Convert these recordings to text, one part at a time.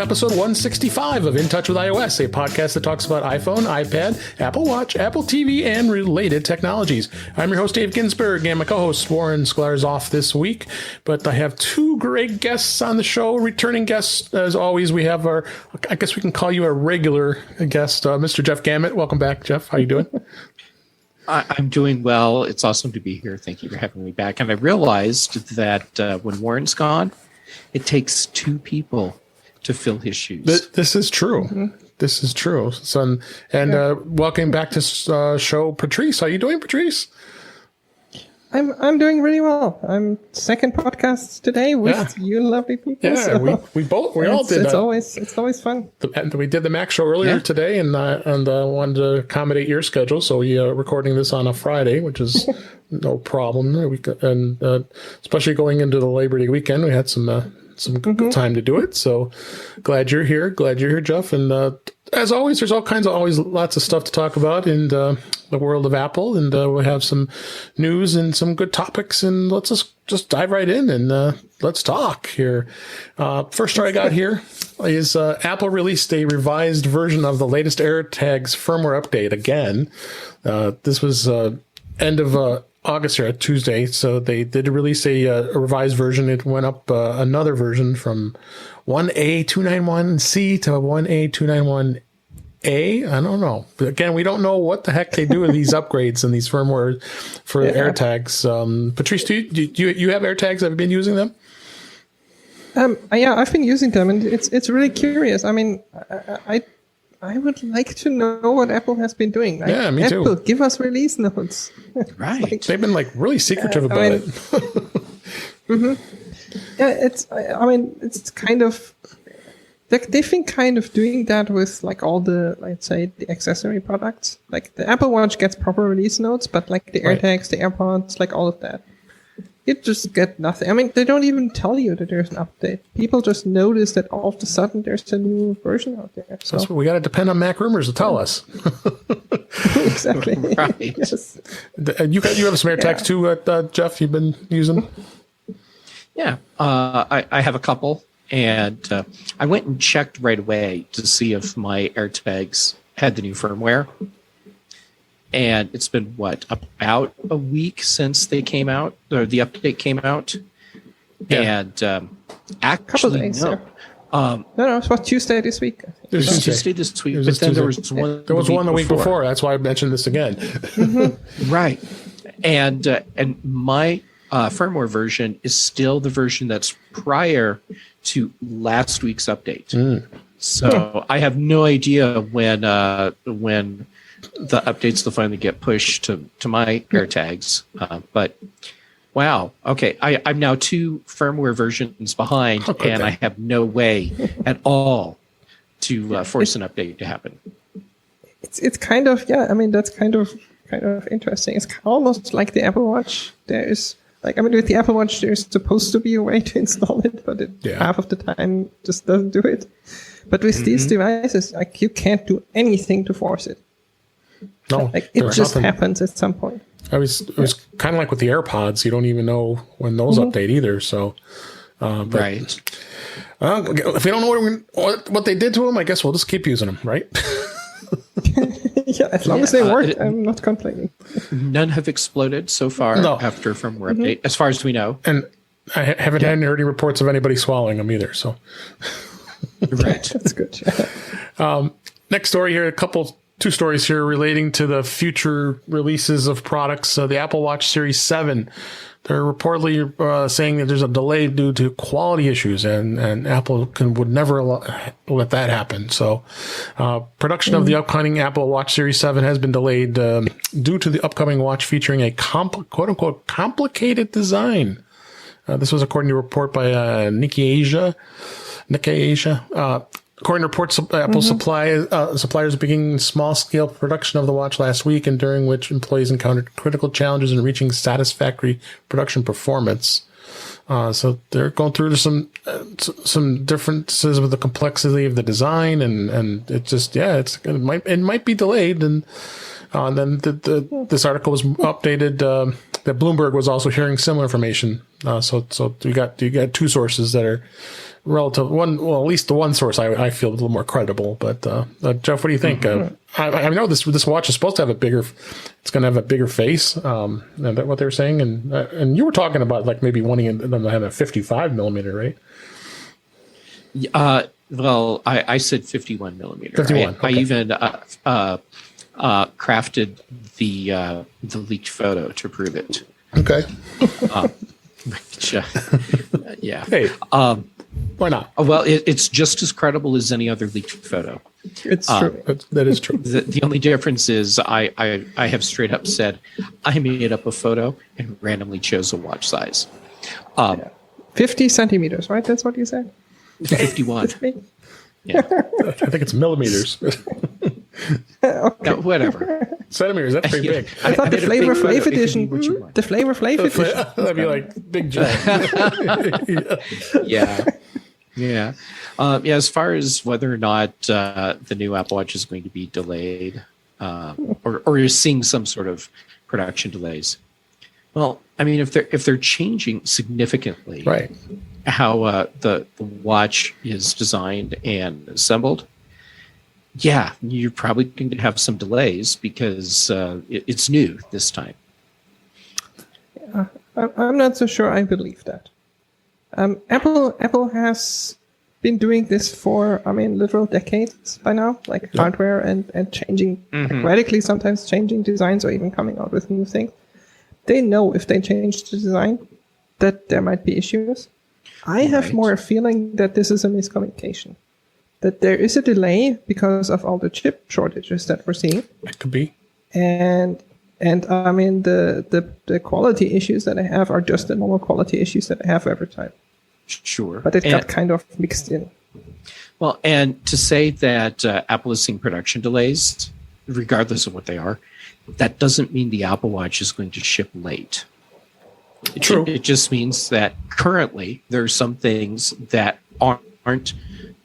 episode 165 of In Touch with iOS, a podcast that talks about iPhone, iPad, Apple Watch, Apple TV, and related technologies. I'm your host, Dave Ginsburg, and my co-host, Warren Sklar, is off this week, but I have two great guests on the show, returning guests. As always, we have our, I guess we can call you a regular guest, Mr. Jeff Gamet. Welcome back, Jeff. How you doing? I'm doing well. It's awesome to be here. Thank you for having me back. And I realized that when Warren's gone, it takes two people to fill his shoes. This is true. Mm-hmm. This is true. So, and welcome back to show, Patrice. How you doing, Patrice? I'm doing really well. I'm second podcast today with you lovely people. Yeah, so we all did. It's always fun. We did the Mac show earlier today, and wanted to accommodate your schedule, so we are recording this on a Friday, which is no problem. Especially going into the Labor Day weekend, we had some good time to do it. So glad you're here. Glad you're here, Jeff. And as always, there's always lots of stuff to talk about in the world of Apple, and we'll have some news and some good topics. And let's just dive right in and let's talk here. First story I got here is Apple released a revised version of the latest AirTags firmware update again. This was end of August here, Tuesday. So they did release a revised version. It went up another version from 1A291C to 1A291A. I don't know. But again, we don't know what the heck they do with these upgrades and these firmware for AirTags. Patrice, do you have AirTags? Have you been using them? Yeah, I've been using them, and it's really curious. I mean, I would like to know what Apple has been doing. Like, yeah, me too. Apple, give us release notes. Right. They've been really secretive about it. Mm-hmm. Yeah, it's kind of, they've been kind of doing that with all the, let's say, the accessory products. Like the Apple Watch gets proper release notes, but the AirTags, the AirPods, all of that, you just get nothing. I mean, they don't even tell you that there's an update. People just notice that all of a sudden there's a new version out there. So that's what we got to depend on Mac rumors to tell us. Exactly. Right. Yes. You have some AirTags too, Jeff. You've been using? Yeah, I have a couple, and I went and checked right away to see if my AirTags had the new firmware. And it's been, about a week since they came out, or the update came out. Yeah. And actually, days, no. No, it's Tuesday this week. It was Tuesday this week, but then there was one. There was one the week before. That's why I mentioned this again. Mm-hmm. Right, and my firmware version is still the version that's prior to last week's update. So I have no idea when the updates will finally get pushed to my AirTags. But wow, okay, I'm now two firmware versions behind, and I have no way at all to force an update to happen. It's kind of, I mean, that's kind of interesting. It's almost like the Apple Watch. There is with the Apple Watch, there's supposed to be a way to install it, but half of the time just doesn't do it. But with these devices, you can't do anything to force it. No, it just happens at some point. It was kind of like with the AirPods. You don't even know when those update either. So, right. If we don't know what they did to them, I guess we'll just keep using them, right? Yeah, as long as they work, I'm not complaining. None have exploded so far after firmware update, as far as we know. And I haven't had any reports of anybody swallowing them either. So, right, that's good. Next story here, two stories here relating to the future releases of products. The Apple Watch Series 7, they're reportedly saying that there's a delay due to quality issues, and Apple would never let that happen. So production of the upcoming Apple Watch Series 7 has been delayed due to the upcoming watch featuring a quote-unquote complicated design. This was according to a report by Nikkei Asia. According to reports, Apple suppliers began small-scale production of the watch last week, and during which employees encountered critical challenges in reaching satisfactory production performance. So they're going through some differences with the complexity of the design, and it just it might be delayed. And then this article was updated that Bloomberg was also hearing similar information So you got two sources that are relative. At least the one source I feel a little more credible. But Jeff, what do you think? I know this watch is supposed to have it's going to have a bigger face. And that what they were saying, and you were talking about like maybe wanting them to have a 55 millimeter, right? Well, I said 51 millimeter. 51. I even crafted the leaked photo to prove it. Okay. Which, yeah. Hey. Why not? Well, it's just as credible as any other leaked photo. It's true. That is true. The only difference is I have straight up said I made up a photo and randomly chose a watch size. 50 centimeters, right? That's what you said? 51. Yeah. I think it's millimeters. Okay. No, whatever. Centimeters, that's pretty big. I thought the made a Flavor big photo. Flav It could be edition. what you want. The Flavor Flav edition. That'd be like big giant. Yeah. As far as whether or not the new Apple Watch is going to be delayed, or you're seeing some sort of production delays. Well, I mean, if they're changing significantly, Right. how the watch is designed and assembled, yeah, you're probably going to have some delays because it's new this time. I'm not so sure I believe that. Apple has been doing this for, literal decades by now, like hardware and changing radically, sometimes changing designs or even coming out with new things. They know if they change the design that there might be issues. I have more a feeling that this is a miscommunication. That there is a delay because of all the chip shortages that we're seeing. It could be. And I mean, the quality issues that I have are just the normal quality issues that I have every time. Sure. But it got kind of mixed in. Well, and to say that Apple is seeing production delays, regardless of what they are, that doesn't mean the Apple Watch is going to ship late. True. It just means that currently there are some things that aren't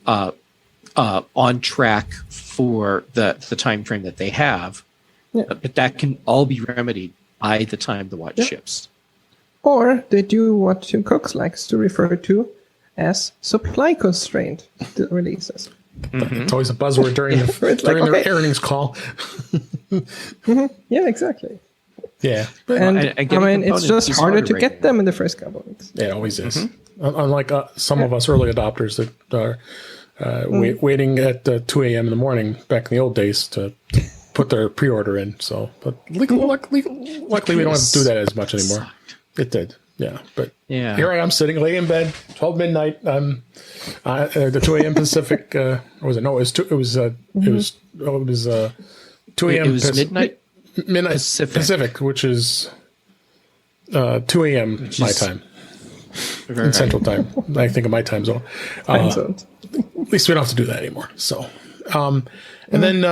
on track for the time frame that they have, but that can all be remedied by the time the watch ships. Or they do what Tim Cook likes to refer to as supply constraint releases. It's always a buzzword during their earnings call. Yeah, exactly. Yeah. And it's just harder to get them in the first couple of weeks. Yeah, it always is. Unlike some of us early adopters that are waiting at 2 a.m. in the morning back in the old days to put their pre-order in. So, but luckily we don't have to do that as much anymore. It did. Yeah, but here I am sitting late in bed, 12 midnight. The 2 a.m. Pacific. Or was it? No, it was 2 a.m. It was midnight Pacific, which is 2 a.m. my time. In Central Time. I think of my time zone. At least we don't have to do that anymore. So, and then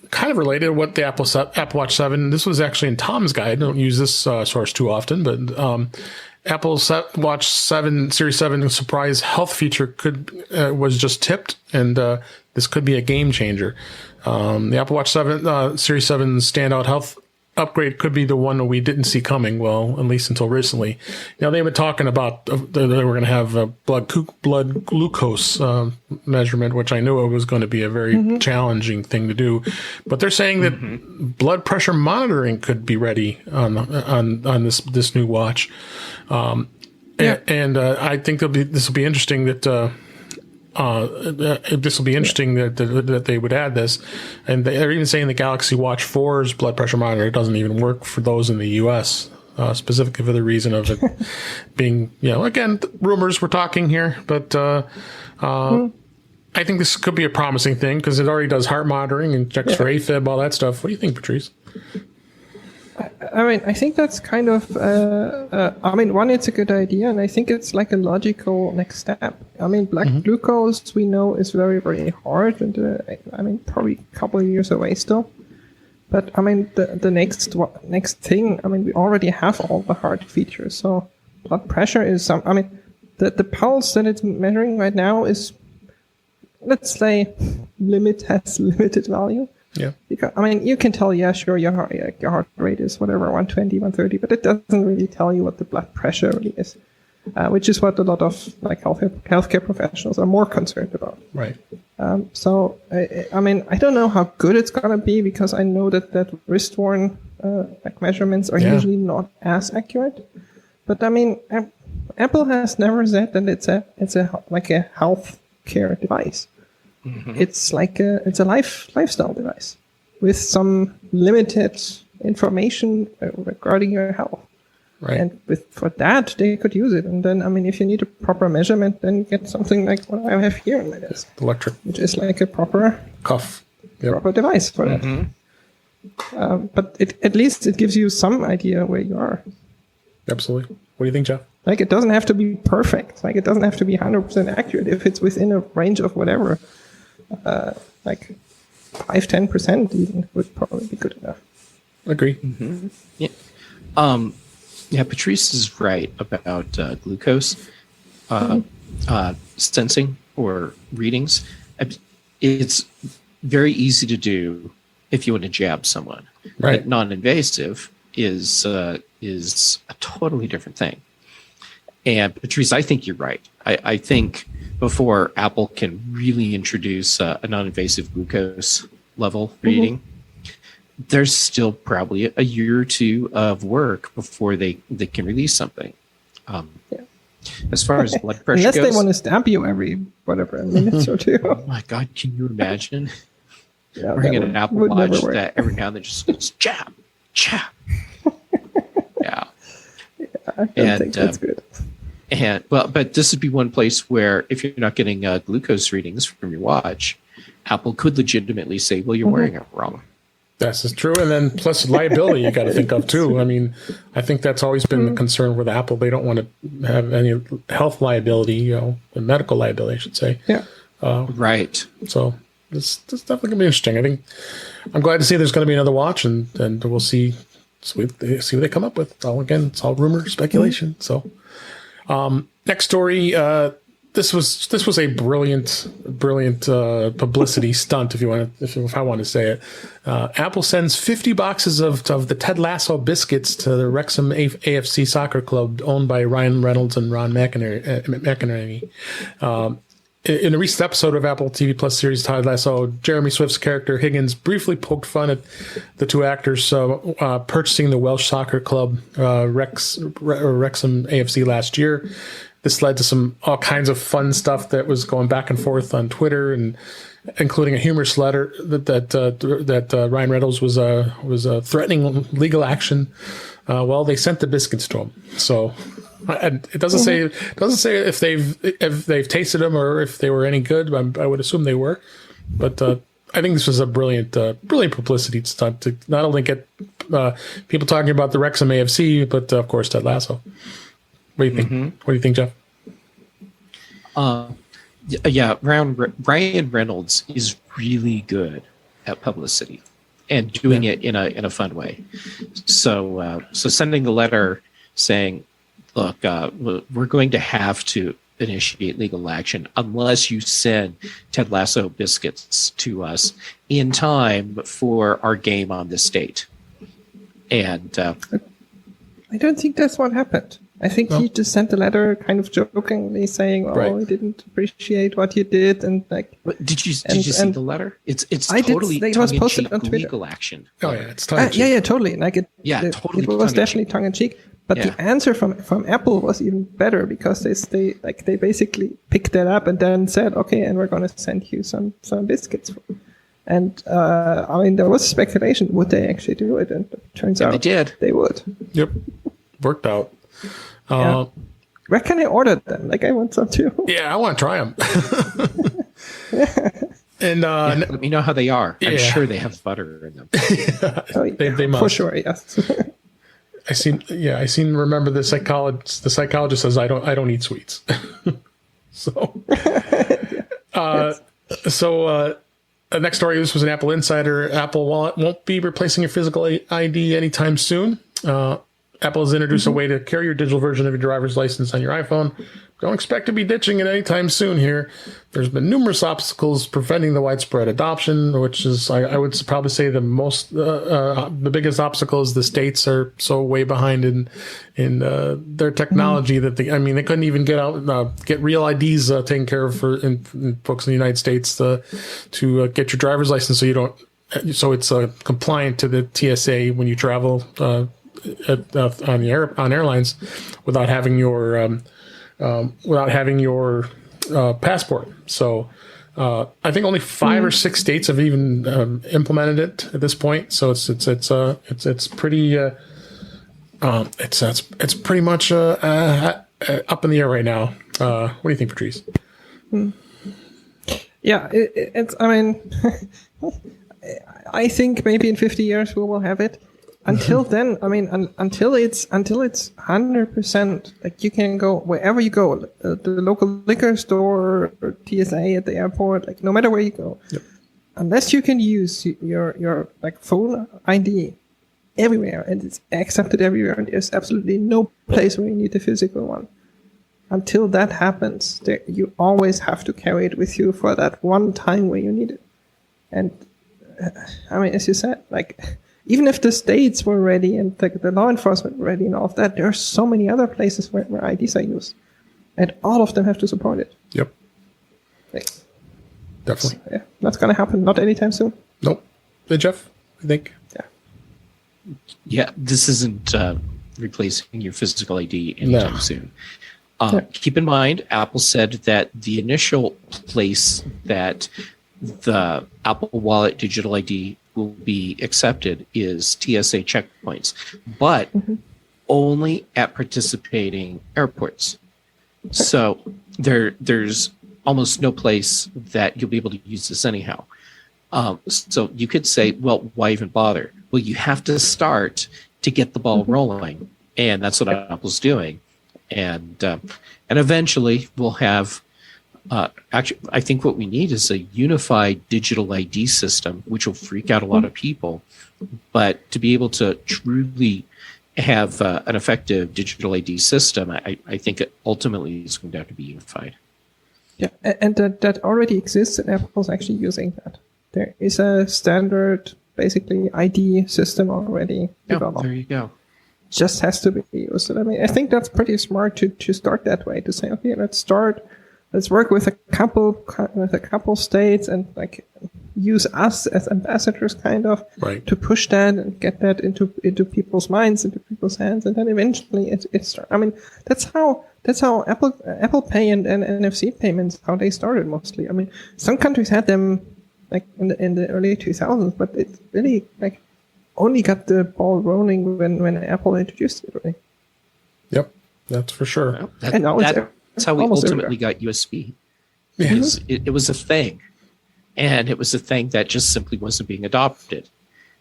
kind of related to what the Apple Watch 7, this was actually in Tom's guide. I don't use this source too often, but Apple Watch 7 Series 7 surprise health feature was just tipped, and this could be a game changer. The Apple Watch 7 Series 7 standout health upgrade could be the one that we didn't see coming, well, at least until recently. They've been talking about they were going to have a blood glucose measurement, which I knew it was going to be a very challenging thing to do. But they're saying that blood pressure monitoring could be ready on this new watch. And I think this will be interesting that that they would add this, and they're even saying the Galaxy Watch 4's blood pressure monitor doesn't even work for those in the U.S. Specifically for the reason of it being, again, rumors we're talking here, but I think this could be a promising thing because it already does heart monitoring and checks for AFib, all that stuff. What do you think, Patrice? I think that's kind of, one, it's a good idea, and I think it's like a logical next step. Blood glucose, we know, is very, very hard, and probably a couple of years away still. But, the next thing, we already have all the hard features, so blood pressure is the pulse that it's measuring right now is, let's say, has limited value Yeah. Because, I mean, you can tell, yeah, sure, your heart rate is whatever, 120, 130, but it doesn't really tell you what the blood pressure really is, which is what a lot of like healthcare professionals are more concerned about. Right. So, I mean, I don't know how good it's going to be, because I know that wrist-worn like measurements are usually not as accurate. But I mean, Apple has never said that it's a like a health care device. Mm-hmm. It's like it's a lifestyle device with some limited information regarding your health. Right. And for that, they could use it. And then, I mean, if you need a proper measurement, then you get something like what I have here in my desk. Electric. Which is like a proper cuff. Proper device for that. But at least it gives you some idea where you are. Absolutely. What do you think, Jeff? Like, it doesn't have to be perfect. Like, it doesn't have to be 100% accurate. If it's within a range of whatever, like 5-10% even would probably be good enough. Agree. Mm-hmm. Yeah. Yeah, Patrice is right about glucose sensing or readings. It's very easy to do if you want to jab someone. Right. But non-invasive is a totally different thing. And Patrice, I think you're right. I think before Apple can really introduce a non-invasive glucose level reading, there's still probably a year or two of work before they can release something. As far as blood pressure Unless goes, they want to stab you every whatever minutes or two. Oh my God, can you imagine Yeah, wearing an Apple Watch work. that every now and then just goes jab, jab. Yeah. I don't think that's good. And well, but this would be one place where if you're not getting glucose readings from your watch, Apple could legitimately say, well, you're wearing it wrong. That's true. And then plus liability you got to think of too. I mean, I think that's always been the concern with Apple. They don't want to have any health liability, medical liability, I should say. Yeah. Right. So this definitely going to be interesting. I think I'm glad to see there's going to be another watch, and we'll see what they come up with. It's all rumor, speculation. So next story. This was a brilliant publicity stunt, if I want to say it. Apple sends 50 boxes of the Ted Lasso biscuits to the Wrexham AFC soccer club owned by Ryan Reynolds and Ron McInerney. In a recent episode of Apple TV Plus series Ted Lasso, Jeremy Swift's character Higgins briefly poked fun at the two actors purchasing the Welsh soccer club Wrexham AFC last year. This led to all kinds of fun stuff that was going back and forth on Twitter, and including a humorous letter that Ryan Reynolds was threatening legal action. Well, they sent the biscuits to him. So, and it doesn't say if they've tasted them or if they were any good. I would assume they were, but I think this was a brilliant publicity stunt to not only get people talking about the Wrexham AFC, but of course Ted Lasso. What do you think? What do you think, Jeff? Yeah, Ryan Reynolds is really good at publicity and doing it in a fun way. So sending the letter saying, "Look, we're going to have to initiate legal action unless you send Ted Lasso biscuits to us in time for our game on this date." And I don't think that's what happened. I think he just sent a letter kind of jokingly saying, I didn't appreciate what you did. And like, did you see the letter? It's totally tongue-in-cheek legal action. Oh yeah, it's tongue-in-cheek. Yeah, totally. Like totally. It was definitely tongue-in-cheek. But the answer from Apple was even better, because they basically picked that up and then said, okay, and we're going to send you some biscuits. And I mean, there was speculation, would they actually do it? And it turns out they did. They would. Yep, worked out. Where can I order them? Like, I want some too. Yeah, I want to try them. And let me know how they are. I'm sure they have butter in them. They must. For sure, yes. I seem remember the psychologist says I don't eat sweets. So next story, this was an Apple Insider. Apple Wallet won't be replacing your physical ID anytime soon. Apple has introduced a way to carry your digital version of your driver's license on your iPhone, don't expect to be ditching it anytime soon here. There's been numerous obstacles preventing the widespread adoption, which is, I would probably say, the biggest obstacle is the states are so way behind in their technology that they couldn't even get real IDs taken care of for in folks in the United States to get your driver's license, so it's compliant to the TSA when you travel on airlines without having your passport. So I think only 5 or 6 states have even implemented it at this point. So it's pretty it's pretty much up in the air right now. What do you think, Patrice? Yeah, it's. I mean, I think maybe in 50 years we will have it. Until then, I mean, until it's 100%, like you can go wherever you go, the local liquor store or TSA at the airport, like no matter where you go, unless you can use your like phone ID everywhere and it's accepted everywhere, and there's absolutely no place where you need the physical one. Until that happens, you always have to carry it with you for that one time where you need it. And I mean, as you said, like, even if the states were ready and the law enforcement were ready and all of that, there are so many other places where IDs are used. And all of them have to support it. Yep. Like, definitely. Yeah, that's going to happen. Not anytime soon. Nope. Hey, Jeff, I think. Yeah. Yeah, this isn't replacing your physical ID anytime soon. Keep in mind, Apple said that the initial place that the Apple Wallet digital ID will be accepted is TSA checkpoints, but only at participating airports. So there's almost no place that you'll be able to use this anyhow. So you could say, well, why even bother? Well, you have to start to get the ball rolling, and that's what Apple's doing. And eventually we'll have, actually, I think what we need is a unified digital ID system, which will freak out a lot of people. But to be able to truly have an effective digital ID system, I think it ultimately is going to have to be unified. Yeah, and that already exists, and Apple's actually using that. There is a standard, basically, ID system already developed. There you go. Just has to be used. And I mean, I think that's pretty smart to start that way, to say, okay, let's work with a couple states and like use us as ambassadors, kind of, to push that and get that into people's minds, into people's hands, and then eventually it's. I mean, that's how Apple Pay and NFC payments, how they started mostly. I mean, some countries had them like in the early 2000s, but it really like only got the ball rolling when Apple introduced it. Really. Yep, that's for sure. Well, and now that's how we ultimately got USB. Because it was a thing. And it was a thing that just simply wasn't being adopted.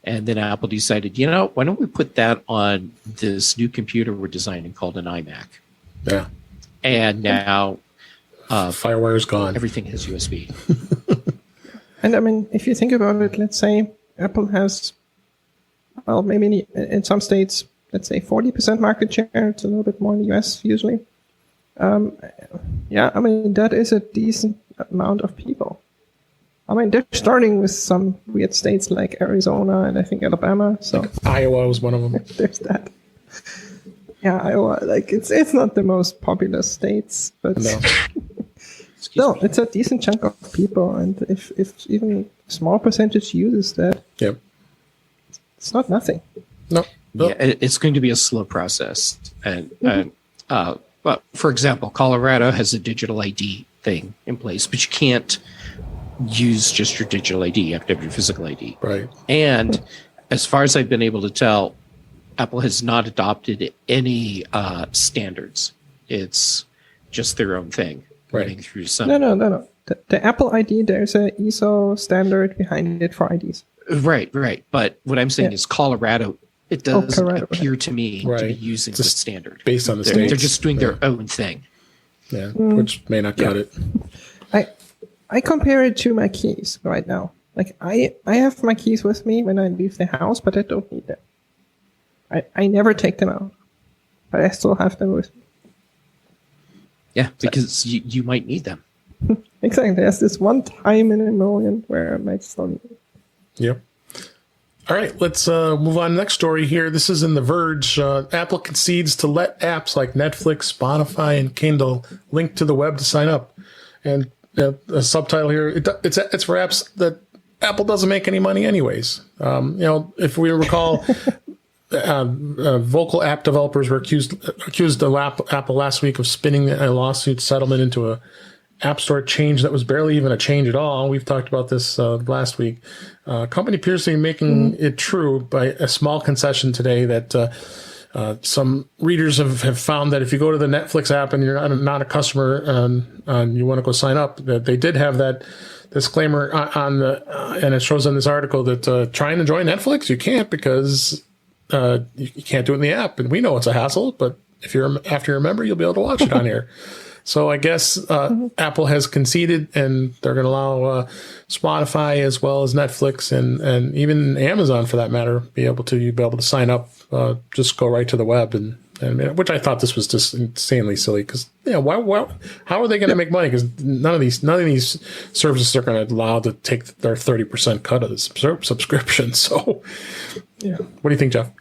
And then Apple decided, why don't we put that on this new computer we're designing called an iMac? Yeah. And now FireWire's gone. Everything has USB. And I mean, if you think about it, let's say Apple has, well, maybe in some states, let's say 40% market share. It's a little bit more in the US usually. Yeah, I mean, that is a decent amount of people. I mean, they're starting with some weird states like Arizona and I think Alabama. So like Iowa was one of them. There's that. Yeah, Iowa, like it's not the most populous states, but still, it's a decent chunk of people. And if even a small percentage uses that, it's not nothing. No. Yeah, it's going to be a slow process. And well, for example, Colorado has a digital ID thing in place, but you can't use just your digital ID. You have to have your physical ID. Right. And as far as I've been able to tell, Apple has not adopted any standards. It's just their own thing. Running through some. No. The Apple ID, there's an ISO standard behind it for IDs. Right. But what I'm saying is Colorado, it does appear to me to be using the standard. Based on the states. states. They're just doing their own thing. Yeah, which may not cut it. I compare it to my keys right now. Like I have my keys with me when I leave the house, but I don't need them. I never take them out, but I still have them with me. Yeah, because you might need them. Exactly. There's this one time in a million where it makes sense. Yep. All right, let's move on. Next story here. This is in The Verge. Apple concedes to let apps like Netflix, Spotify, and Kindle link to the web to sign up. And a subtitle here, it's for apps that Apple doesn't make any money anyways. If we recall, vocal app developers were accused of Apple last week of spinning a lawsuit settlement into a App Store change that was barely even a change at all. We've talked about this last week. Company appears to be making it true by a small concession today that some readers have found that if you go to the Netflix app and you're not a customer and you want to go sign up, that they did have that disclaimer and it shows in this article that trying to join Netflix, you can't because you can't do it in the app. And we know it's a hassle, but after you're a member, you'll be able to watch it on here. So I guess Apple has conceded, and they're going to allow Spotify as well as Netflix and even Amazon, for that matter, be able to sign up. Just go right to the web, and which I thought this was just insanely silly. Because how are they going to make money? Because none of these services are going to allow to take their 30% cut of the subscription. So, yeah, what do you think, Jeff?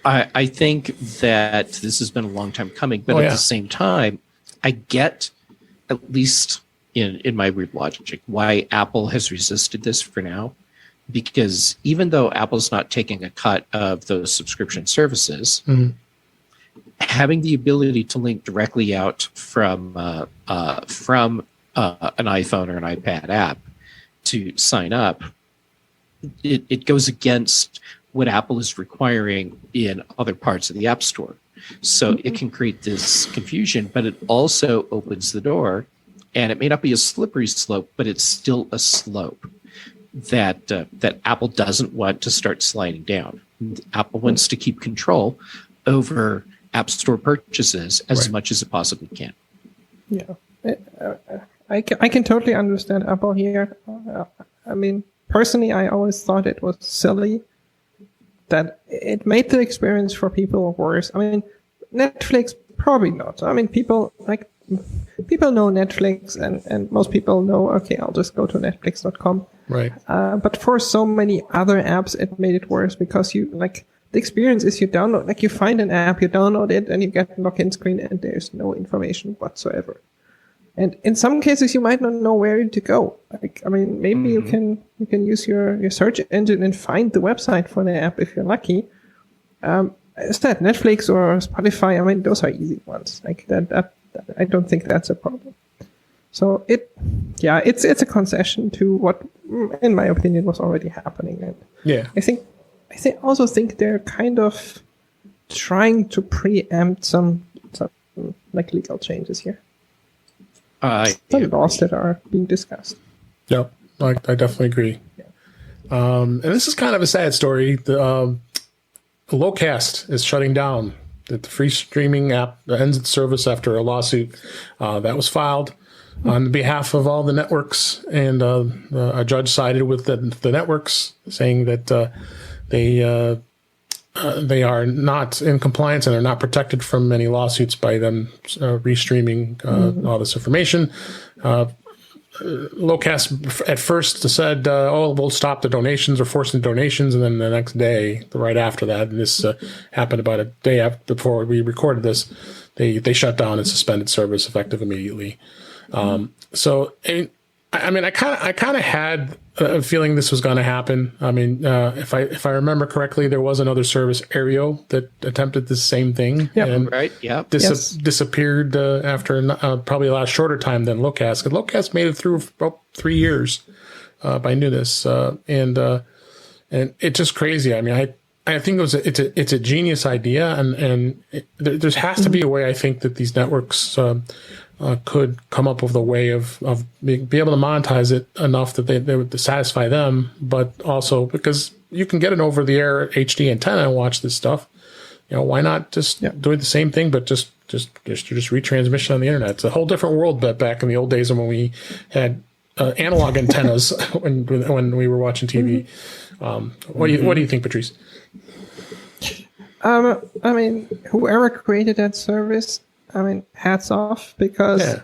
I think that this has been a long time coming, but at the same time, I get, at least in my weird logic, why Apple has resisted this for now. Because even though Apple's not taking a cut of those subscription services, having the ability to link directly out from an iPhone or an iPad app to sign up, it goes against what Apple is requiring in other parts of the App Store. So it can create this confusion, but it also opens the door, and it may not be a slippery slope, but it's still a slope that Apple doesn't want to start sliding down. Apple wants to keep control over App Store purchases as much as it possibly can. Yeah, I can totally understand Apple here. I mean, personally, I always thought it was silly that it made the experience for people worse. I mean, Netflix, probably not. I mean, people know Netflix, and most people know, okay, I'll just go to netflix.com. Right. But for so many other apps, it made it worse because the experience is you find an app, you download it, and you get a login screen, and there's no information whatsoever. And in some cases, you might not know where to go. Maybe you can use your search engine and find the website for the app if you're lucky. Is that Netflix or Spotify? I mean, those are easy ones. Like that I don't think that's a problem. So it's a concession to what, in my opinion, was already happening. And I also think they're kind of trying to preempt some legal changes here. Some laws that are being discussed. Yep, I definitely agree. Yeah. And this is kind of a sad story. The Locast is shutting down. The free streaming app ends its service after a lawsuit that was filed on behalf of all the networks, and a judge sided with the networks, saying that they are not in compliance and are not protected from any lawsuits by them restreaming all this information. Locast at first said, we'll stop the donations or forcing donations. And then the next day, right after that, and this happened about a day before we recorded this, they shut down and suspended service effective immediately. So, I kind of had a feeling this was going to happen. I mean, if I remember correctly, there was another service, Aereo, that attempted the same thing. Yeah, and right. Yeah, disappeared after probably a lot shorter time than Locast. Because Locast made it through for about 3 years by newness, and it's just crazy. I mean, I think it's a genius idea, and there has to be a way. I think that these networks could come up with a way of be able to monetize it enough that they would satisfy them, but also because you can get an over-the-air HD antenna and watch this stuff. Why not just doing the same thing, but just retransmission on the internet? It's a whole different world back in the old days when we had analog antennas when we were watching TV. What do you think, Patrice? I mean, whoever created that service, I mean, hats off, because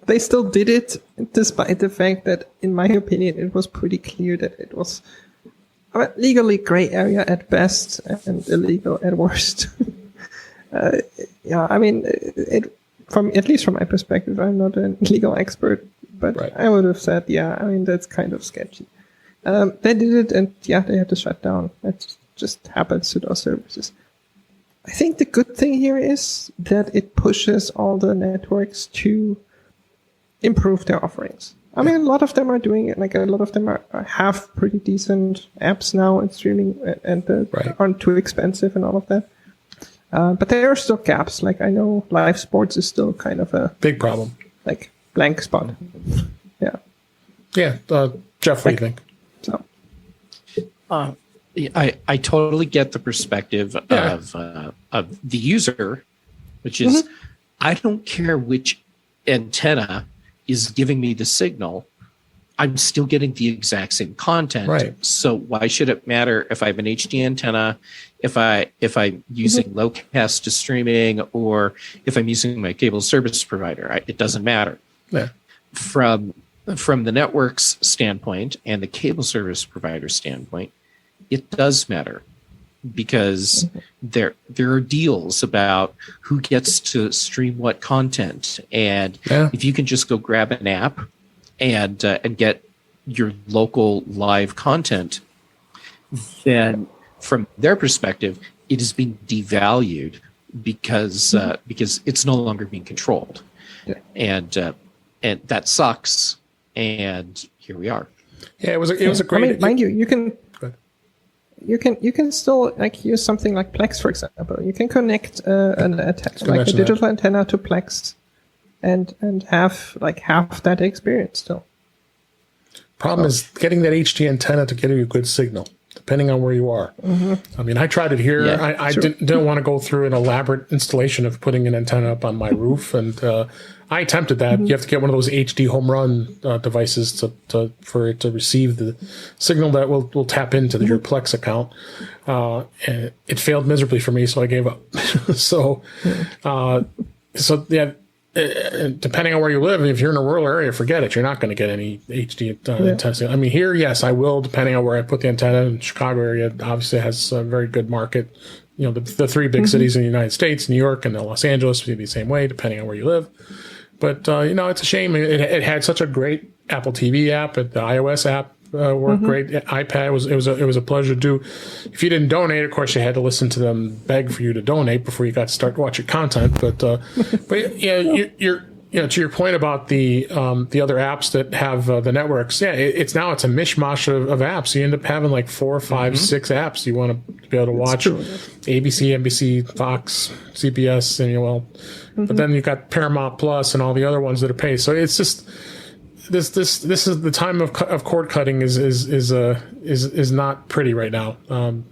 they still did it, despite the fact that, in my opinion, it was pretty clear that it was legally gray area at best and illegal at worst. I mean, at least from my perspective, I'm not a legal expert, but I would have said, I mean, that's kind of sketchy. They did it, and they had to shut down. That just happens to those services. I think the good thing here is that it pushes all the networks to improve their offerings. I mean, a lot of them are doing it. Like, a lot of them have pretty decent apps now and streaming, and aren't too expensive and all of that. But there are still gaps. Like, I know live sports is still kind of a big problem, like blank spot. Yeah. Jeff, what do you think? So, I totally get the perspective of the user, which is I don't care which antenna is giving me the signal. I'm still getting the exact same content. Right. So why should it matter if I have an HD antenna, if I'm using Locast to streaming, or if I'm using my cable service provider? It doesn't matter. Yeah. From the network's standpoint and the cable service provider standpoint, it does matter, because there are deals about who gets to stream what content, and if you can just go grab an app and get your local live content, then from their perspective, it is being devalued because it's no longer being controlled, and that sucks. And here we are. Yeah, it was a great. I mean, mind you, you can still like use something like Plex, for example. You can connect a digital antenna to Plex, and have like half that experience still. Problem is getting that HD antenna to get you a good signal, depending on where you are. I mean, I tried it here. I didn't want to go through an elaborate installation of putting an antenna up on my roof, and I attempted that. You have to get one of those HD home run devices for it to receive the signal that will tap into your Plex account. And it failed miserably for me, so I gave up. Depending on where you live, if you're in a rural area, forget it. You're not going to get any HD antenna. I mean, here, yes, I will, depending on where I put the antenna. In the Chicago area, obviously has a very good market. You know, the three big cities in the United States, New York and Los Angeles, would be the same way, depending on where you live. But, it's a shame. It had such a great Apple TV app. The iOS app worked great. iPad, it was a pleasure to do. If you didn't donate, of course, you had to listen to them beg for you to donate before you got to start watching content. But you're to your point about the other apps that have the networks. It's a mishmash of apps. You end up having like 4, 5, 6 apps you want to be able to watch. ABC, NBC, Fox, CBS, and but then you've got Paramount Plus and all the other ones that are paid. So it's just this is the time of cord cutting is not pretty right now.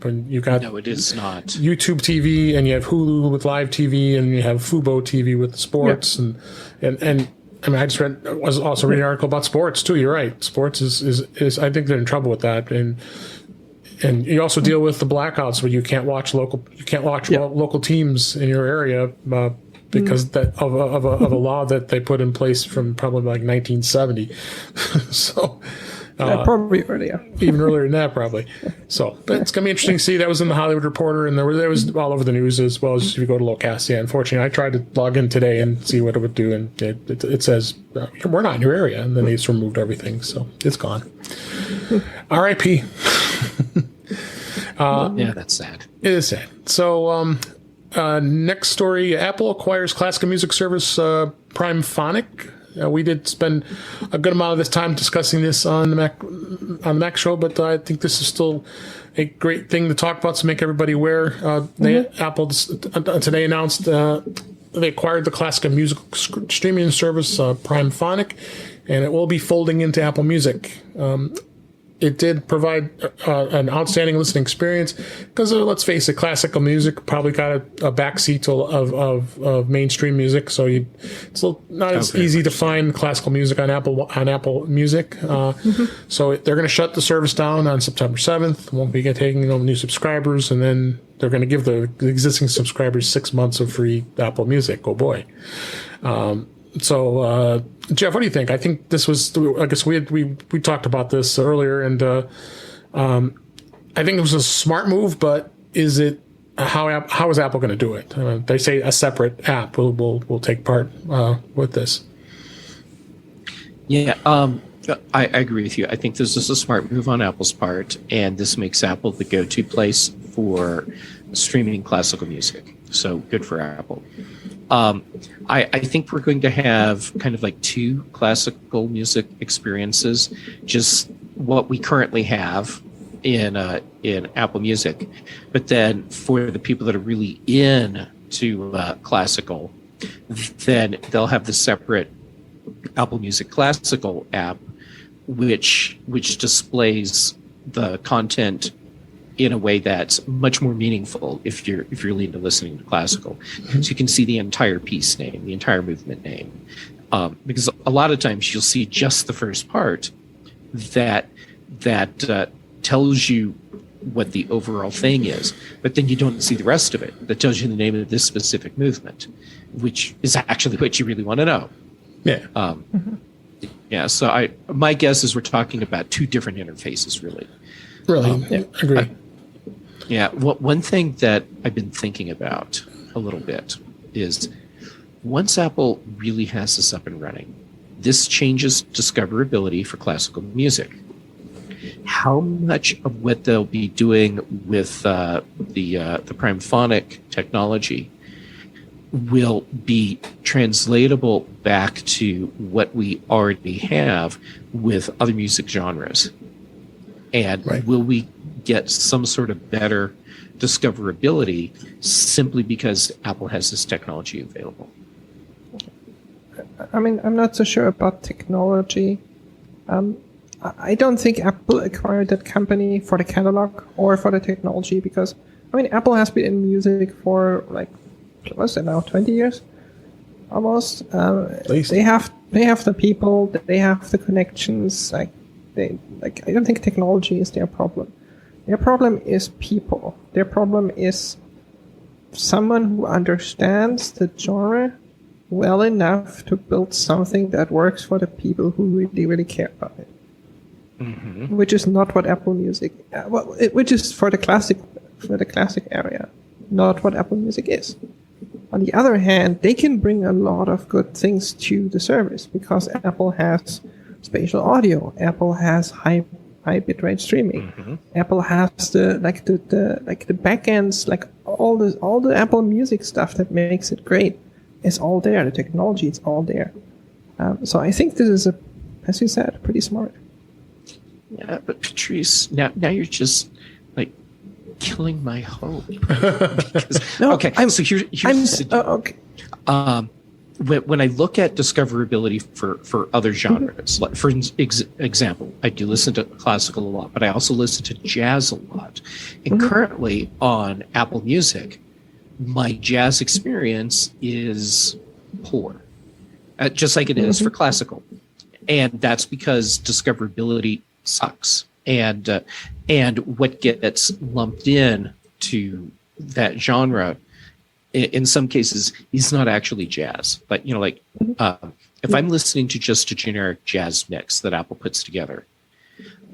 When you got it is not YouTube TV, and you have Hulu with live TV, and you have Fubo TV with the sports, and I mean, I was also reading an article about sports too. You're right, sports is I think they're in trouble with that, and you also deal with the blackouts where you can't watch local teams in your area. Because of a law that they put in place from probably like 1970, so probably earlier, even earlier than that, probably. So, but it's gonna be interesting to see. That was in the Hollywood Reporter, and there was all over the news as well as if you go to Locast. Yeah, unfortunately, I tried to log in today and see what it would do, and it says we're not in your area, and then they just removed everything, so it's gone. R.I.P. That's sad. It is sad. So. Next story, Apple acquires classical music service Primephonic. We did spend a good amount of this time discussing this on the Mac show, but I think this is still a great thing to talk about, to make everybody aware. Apple today announced they acquired the classical music streaming service Primephonic, and it will be folding into Apple Music. it did provide an outstanding listening experience because let's face it, classical music probably got a backseat of mainstream music, so it's not as easy to find classical music on Apple Music. So they're going to shut the service down on September 7th. Won't be taking new subscribers, and then they're going to give the existing subscribers 6 months of free Apple Music. Oh boy. So, Jeff, what do you think? I think this was, I guess we talked about this earlier, and I think it was a smart move, but is it, how is Apple going to do it? They say a separate app will take part with this. Yeah, I agree with you. I think this is a smart move on Apple's part, and this makes Apple the go-to place for streaming classical music. So good for Apple. I think we're going to have kind of like two classical music experiences, just what we currently have in Apple Music, but then for the people that are really into classical, then they'll have the separate Apple Music Classical app, which displays the content in a way that's much more meaningful if you're really into listening to classical. So you can see the entire piece name, the entire movement name, because a lot of times you'll see just the first part that tells you what the overall thing is, but then you don't see the rest of it that tells you the name of this specific movement, which is actually what you really want to know. Yeah. Yeah. So my guess is we're talking about two different interfaces, really. Really, agree. Yeah. One thing that I've been thinking about a little bit is once Apple really has this up and running, this changes discoverability for classical music. How much of what they'll be doing with the Primephonic technology will be translatable back to what we already have with other music genres? And will we get some sort of better discoverability simply because Apple has this technology available? I mean, I'm not so sure about technology. I don't think Apple acquired that company for the catalog or for the technology because, I mean, Apple has been in music for like, what's it now, 20 years? Almost. At least. They have the people, they have the connections. I don't think technology is their problem. Their problem is people. Their problem is someone who understands the genre well enough to build something that works for the people who really, really care about it. Mm-hmm. Which is not what Apple Music, which is for the classic area, not what Apple Music is. On the other hand, they can bring a lot of good things to the service because Apple has spatial audio, Apple has high bitrate streaming, Apple has the backends, like all the Apple Music stuff that makes it great is all there. The technology is all there. So I think this is as you said, pretty smart. Yeah, but Patrice, now you're just like killing my hope. Because, okay, so here's the deal. Okay. When I look at discoverability for other genres, like for example, I do listen to classical a lot, but I also listen to jazz a lot. And currently on Apple Music, my jazz experience is poor, just like it is for classical. And that's because discoverability sucks. And what gets lumped in to that genre in some cases is not actually jazz, but if I'm listening to just a generic jazz mix that Apple puts together,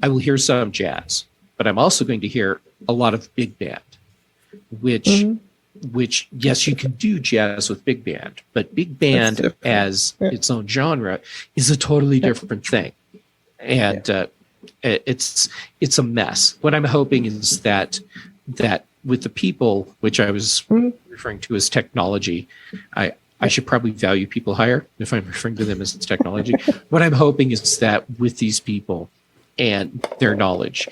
I will hear some jazz, but I'm also going to hear a lot of big band, which yes, you can do jazz with big band, but big band as its own genre is a totally different thing. And it's a mess. What I'm hoping is that with the people, which I was referring to as technology, I should probably value people higher if I'm referring to them as technology. What I'm hoping is that with these people and their knowledge,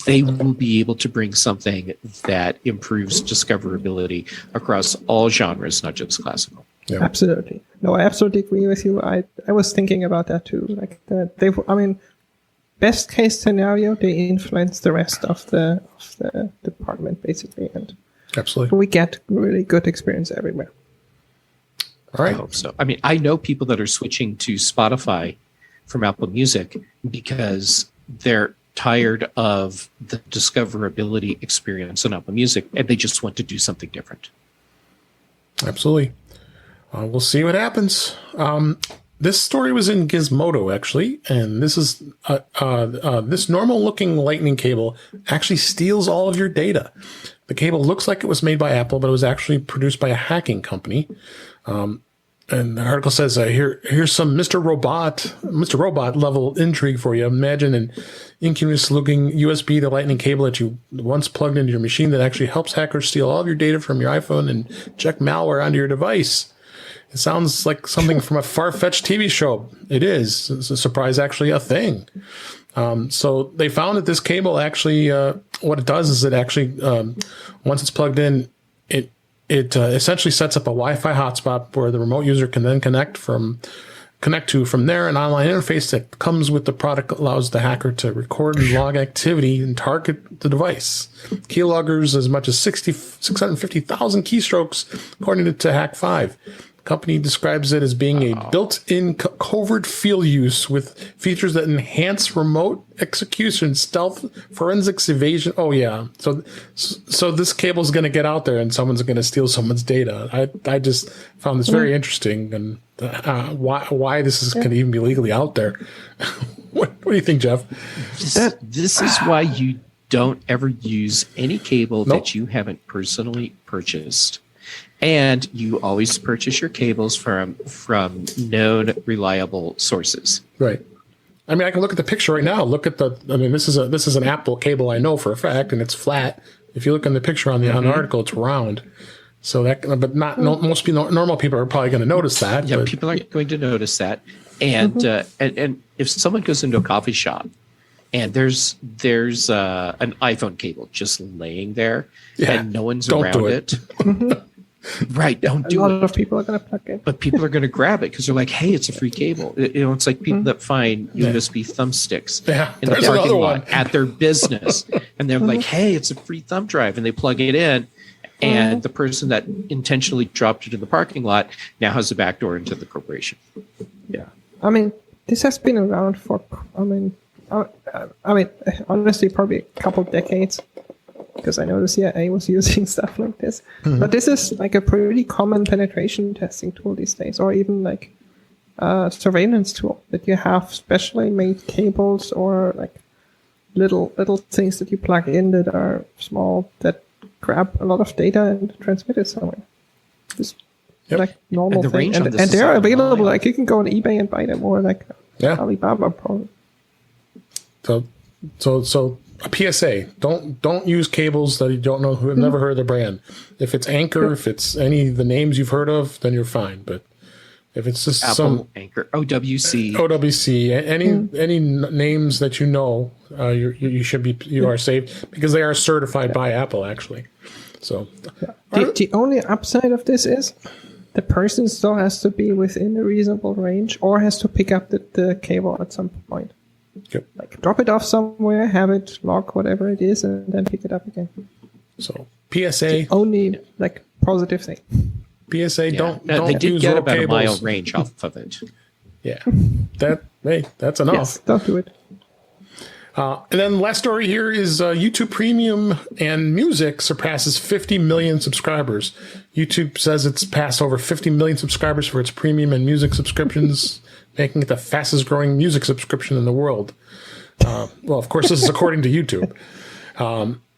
they will be able to bring something that improves discoverability across all genres, not just classical. Yeah. Absolutely. No, I absolutely agree with you. I was thinking about that too. Like that best case scenario, they influence the rest of the department basically, and Absolutely. we get really good experience everywhere. All right. I hope so. I mean, I know people that are switching to Spotify from Apple Music because they're tired of the discoverability experience on Apple Music and they just want to do something different. Absolutely. We'll see what happens. This story was in Gizmodo, actually, and this is this normal-looking lightning cable actually steals all of your data. The cable looks like it was made by Apple, but it was actually produced by a hacking company. And the article says, here's some Mr. Robot level intrigue for you. Imagine an incurious-looking USB to lightning cable that you once plugged into your machine that actually helps hackers steal all of your data from your iPhone and check malware onto your device. It sounds like something from a far-fetched TV show. It is. It's a surprise, actually a thing. So they found that this cable actually, what it does is it actually, once it's plugged in, it essentially sets up a Wi-Fi hotspot where the remote user can then connect to from there. An online interface that comes with the product allows the hacker to record and log activity and target the device. Keyloggers as much as 650,000 keystrokes, according to Hack5. Company describes it as being a built-in covert field use with features that enhance remote execution, stealth, forensics, evasion. Oh yeah, so this cable is going to get out there and someone's going to steal someone's data. I just found this very interesting, and why this is going to even be legally out there. What do you think, Jeff? This is why you don't ever use any cable that you haven't personally purchased. And you always purchase your cables from known, reliable sources. Right. I mean, I can look at the picture right now. Look at this is an Apple cable, I know for a fact, and it's flat. If you look in the picture on the article, it's round. So but not most people, normal people are probably going to notice that. Yeah, people aren't going to notice that. And and if someone goes into a coffee shop and there's an iPhone cable just laying there and no one's around it. Right, don't do it. A lot of people are going to plug it. But people are going to grab it because they're like, hey, it's a free cable. It's like people that find USB thumbsticks in the parking lot at their business. And they're like, hey, it's a free thumb drive. And they plug it in. And the person that intentionally dropped it in the parking lot now has a backdoor into the corporation. Yeah. I mean, this has been around for, honestly, probably a couple decades. Because I know the CIA was using stuff like this. But this is like a pretty common penetration testing tool these days, or even like a surveillance tool that you have specially made cables or like little things that you plug in that are small that grab a lot of data and transmit it somewhere. Just like normal thing. And they're available. Like you can go on eBay and buy them, or like Alibaba probably. So a PSA: don't use cables that you don't know, who have never heard of the brand. If it's Anchor, if it's any of the names you've heard of, then you're fine. But if it's just Apple, Anchor, OWC, any names that you know, you are safe because they are certified by Apple actually. So the only upside of this is the person still has to be within a reasonable range or has to pick up the cable at some point. Yep. Like drop it off somewhere, have it lock whatever it is, and then pick it up again. So PSA, the only like positive thing. PSA, don't they did use get little about cables. a mile range off of it. Yeah, that's enough. Yes, don't do it. And then last story here is YouTube Premium and Music surpasses 50 million subscribers. YouTube says it's passed over 50 million subscribers for its Premium and Music subscriptions, making it the fastest growing music subscription in the world. Well, of course, this is according to YouTube.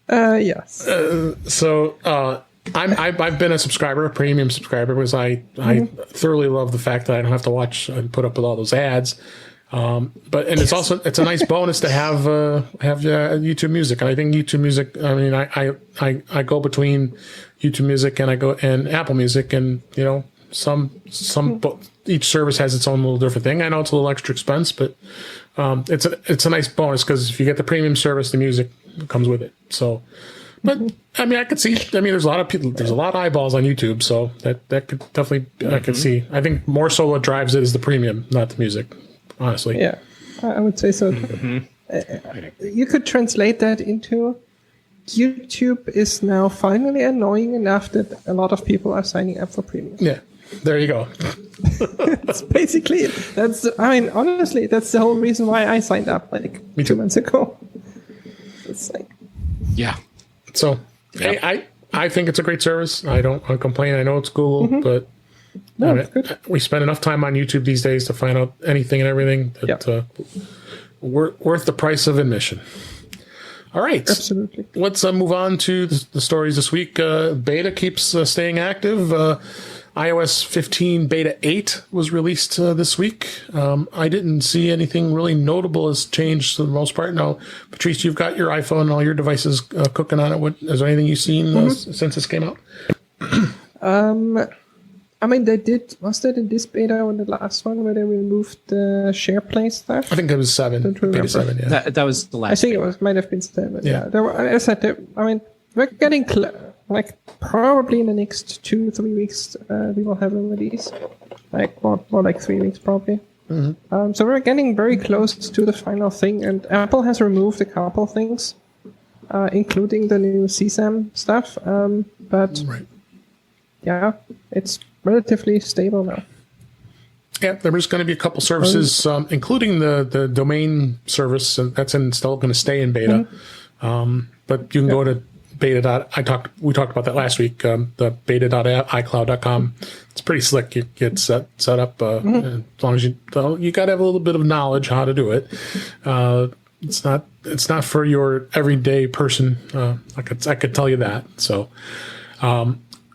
Yes. So I've been a subscriber, a premium subscriber, because I thoroughly love the fact that I don't have to watch and put up with all those ads. It's a nice bonus to have YouTube Music. And I think YouTube Music, I mean, I go between YouTube Music and Apple Music, and each service has its own little different thing. I know it's a little extra expense, but it's a nice bonus because if you get the premium service, the music comes with it. So, but I mean, I could see. I mean, there's a lot of people. There's a lot of eyeballs on YouTube, so that could definitely I could see. I think more so what drives it is the premium, not the music. Honestly, yeah, I would say so too. You could translate that into YouTube is now finally annoying enough that a lot of people are signing up for premium. Yeah, there you go. That's basically it. Honestly, that's the whole reason why I signed up like 2 months ago. It's like, Yeah. So, Yep. hey, I think it's a great service. I don't complain. I know it's Google, but no, it's good. we spend enough time on YouTube these days to find out anything and everything that worth the price of admission. All right. Absolutely. Let's move on to the stories this week. Beta keeps staying active. iOS 15 Beta 8 was released this week. I didn't see anything really notable has changed for the most part. Now, Patrice, you've got your iPhone and all your devices cooking on it. Is there anything you've seen since this came out? They did. Was that in this beta or the last one where they removed the share play stuff? I think it was 7. Don't remember. Beta 7, yeah. That was the last. I think it might have been 7. Yeah. There were, as I said, we're getting probably in the next 2-3 weeks we will have a release. More like 3 weeks probably. Mm-hmm. So we're getting very close to the final thing, and Apple has removed a couple things, including the new CSAM stuff. But Right. yeah, it's relatively stable now. Yeah, there's going to be a couple services, including the domain service, and that's still going to stay in beta. But you can go to beta. We talked about that last week. The beta.icloud.com. It's pretty slick. You get set up as long as you got to have a little bit of knowledge how to do it. It's not for your everyday person. I could tell you that. So.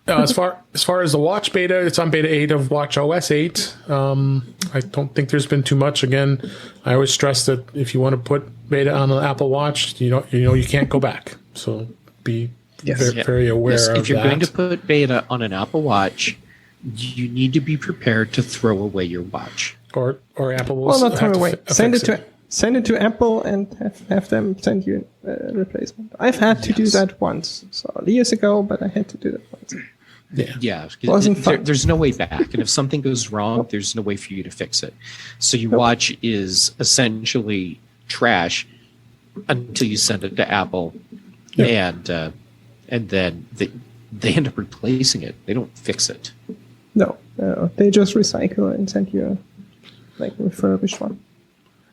As far as the watch beta, it's on beta 8 of watch OS 8. I don't think there's been too much. Again, I always stress that if you want to put beta on an Apple Watch, you can't go back. So be very aware of that. If you're going to put beta on an Apple Watch, you need to be prepared to throw away your watch. Or Apple will Well, not throw have away. to Send it to Apple and have them send you a replacement. I've had to do that once, so years ago, but I had to do that once. Yeah, Wasn't fun. there's no way back, and if something goes wrong, there's no way for you to fix it. So your watch is essentially trash until you send it to Apple, and then they end up replacing it. They don't fix it. No, they just recycle and send you a refurbished one.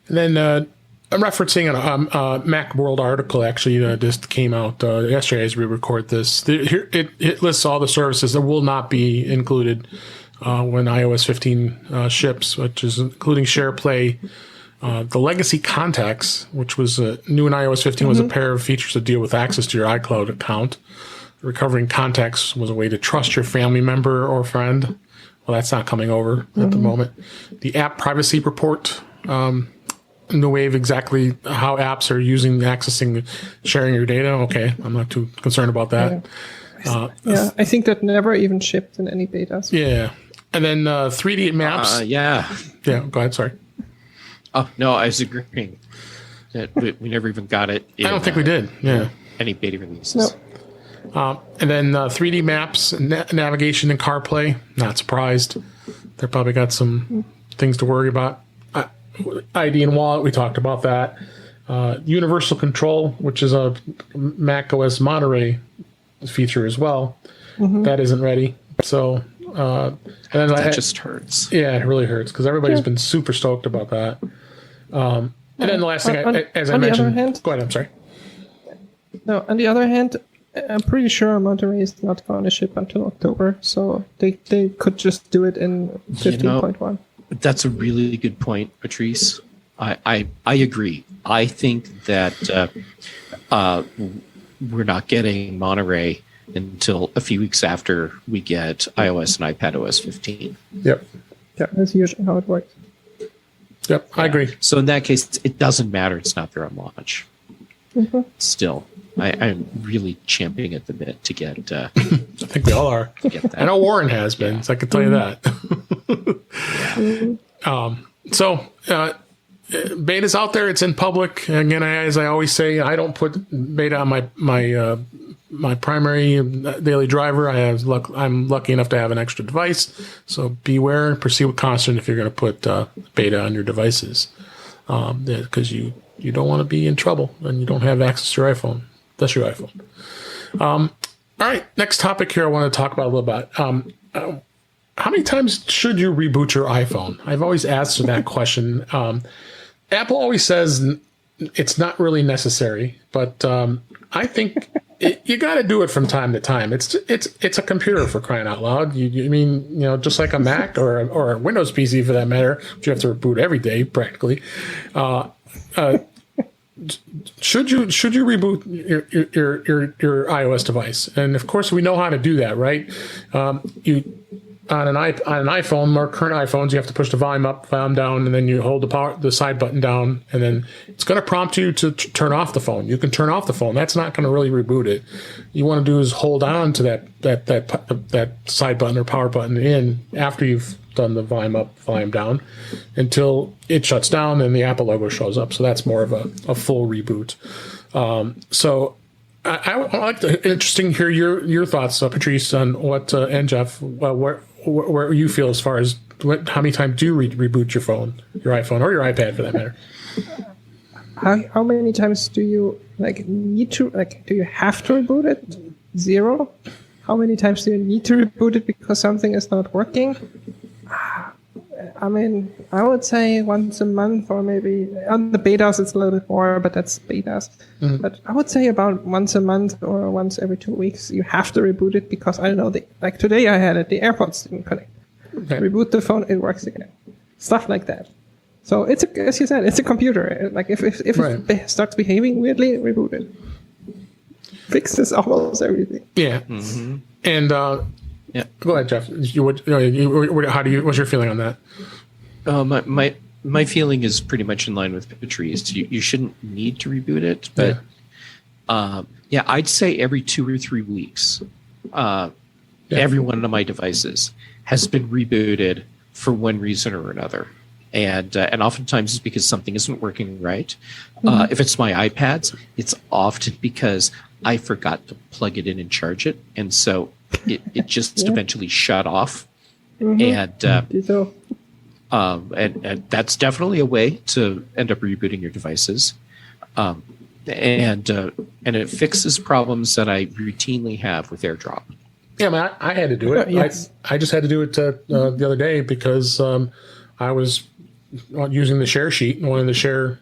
And then I'm referencing a Macworld article actually that just came out yesterday as we record this. Here it lists all the services that will not be included when iOS 15 ships, which is including SharePlay, the legacy contacts, which was new in iOS 15, was a pair of features that deal with access to your iCloud account. Recovering contacts was a way to trust your family member or friend. Well, that's not coming over at the moment. The app privacy report. In the way of exactly how apps are accessing, sharing your data. Okay, I'm not too concerned about that. I think that never even shipped in any betas. Yeah, and then 3D maps. Yeah, go ahead. Sorry. Oh no, I was agreeing that we never even got it. I don't think we did. Yeah. Any beta releases. No. And then 3D maps, navigation, and CarPlay. Not surprised. They probably got some things to worry about. ID and wallet, we talked about that. Universal control, which is a Mac OS Monterey feature as well. That isn't ready. So, and then that just hurts. Yeah, it really hurts because everybody's been super stoked about that. And then the last thing, as I mentioned, go ahead. I'm sorry. No, on the other hand, I'm pretty sure Monterey is not going to ship until October, so they could just do it in 15.1. That's a really good point, Patrice. I agree. I think that we're not getting Monterey until a few weeks after we get iOS and iPadOS 15. Yep. Yeah, that's usually how it works. Yep, I agree. So in that case, it doesn't matter. It's not there on launch. Still, I'm really champing at the bit to get. I think we all are. Get that. I know Warren has been, so I can tell you that. So beta's out there. It's in public. Again, as I always say, I don't put beta on my primary daily driver. I'm lucky enough to have an extra device. So beware and proceed with caution if you're going to put beta on your devices, because you You don't want to be in trouble and you don't have access to your iPhone. That's your iPhone. All right, next topic here I want to talk about a little bit. How many times should you reboot your iPhone? I've always asked that question. Apple always says it's not really necessary, but I think you got to do it from time to time. It's a computer, for crying out loud. You mean, just like a Mac or a Windows PC for that matter, which you have to reboot every day practically. Should you reboot your iOS device? And of course, we know how to do that, right? On an iPhone, more current iPhones, you have to push the volume up, volume down, and then you hold the side button down, and then it's going to prompt you to turn off the phone. You can turn off the phone. That's not going to really reboot it. You want to do is hold on to that side button or power button in after you've done the volume up, volume down, until it shuts down and the Apple logo shows up. So that's more of a full reboot. So I like interesting to hear your thoughts, Patrice, on what and Jeff, where you feel as far as how many times do you reboot your phone, your iPhone, or your iPad for that matter? How many times do you need to do you have to reboot it? 0. How many times do you need to reboot it because something is not working? I mean, I would say once a month, or maybe on the betas it's a little bit more, but that's betas. Mm-hmm. But I would say about once a month or once every 2 weeks, you have to reboot it because, I don't know, like today I had it, the AirPods didn't connect. Okay. Reboot the phone, it works again. Stuff like that. So it's, as you said, it's a computer. Like if right. It starts behaving weirdly, reboot it. Fixes almost everything. Yeah. Mm-hmm. And, yeah. Go ahead, Jeff. What's your feeling on that? My feeling is pretty much in line with Patrice. You shouldn't need to reboot it, but I'd say every 2 or 3 weeks, every one of my devices has been rebooted for one reason or another, and oftentimes it's because something isn't working right. Mm-hmm. If it's my iPads, it's often because I forgot to plug it in and charge it, and so it just eventually shut off. Mm-hmm. And that's definitely a way to end up rebooting your devices. And it fixes problems that I routinely have with AirDrop. Yeah, man, I had to do it. Yes. I just had to do it the other day because I was using the share sheet and wanted to share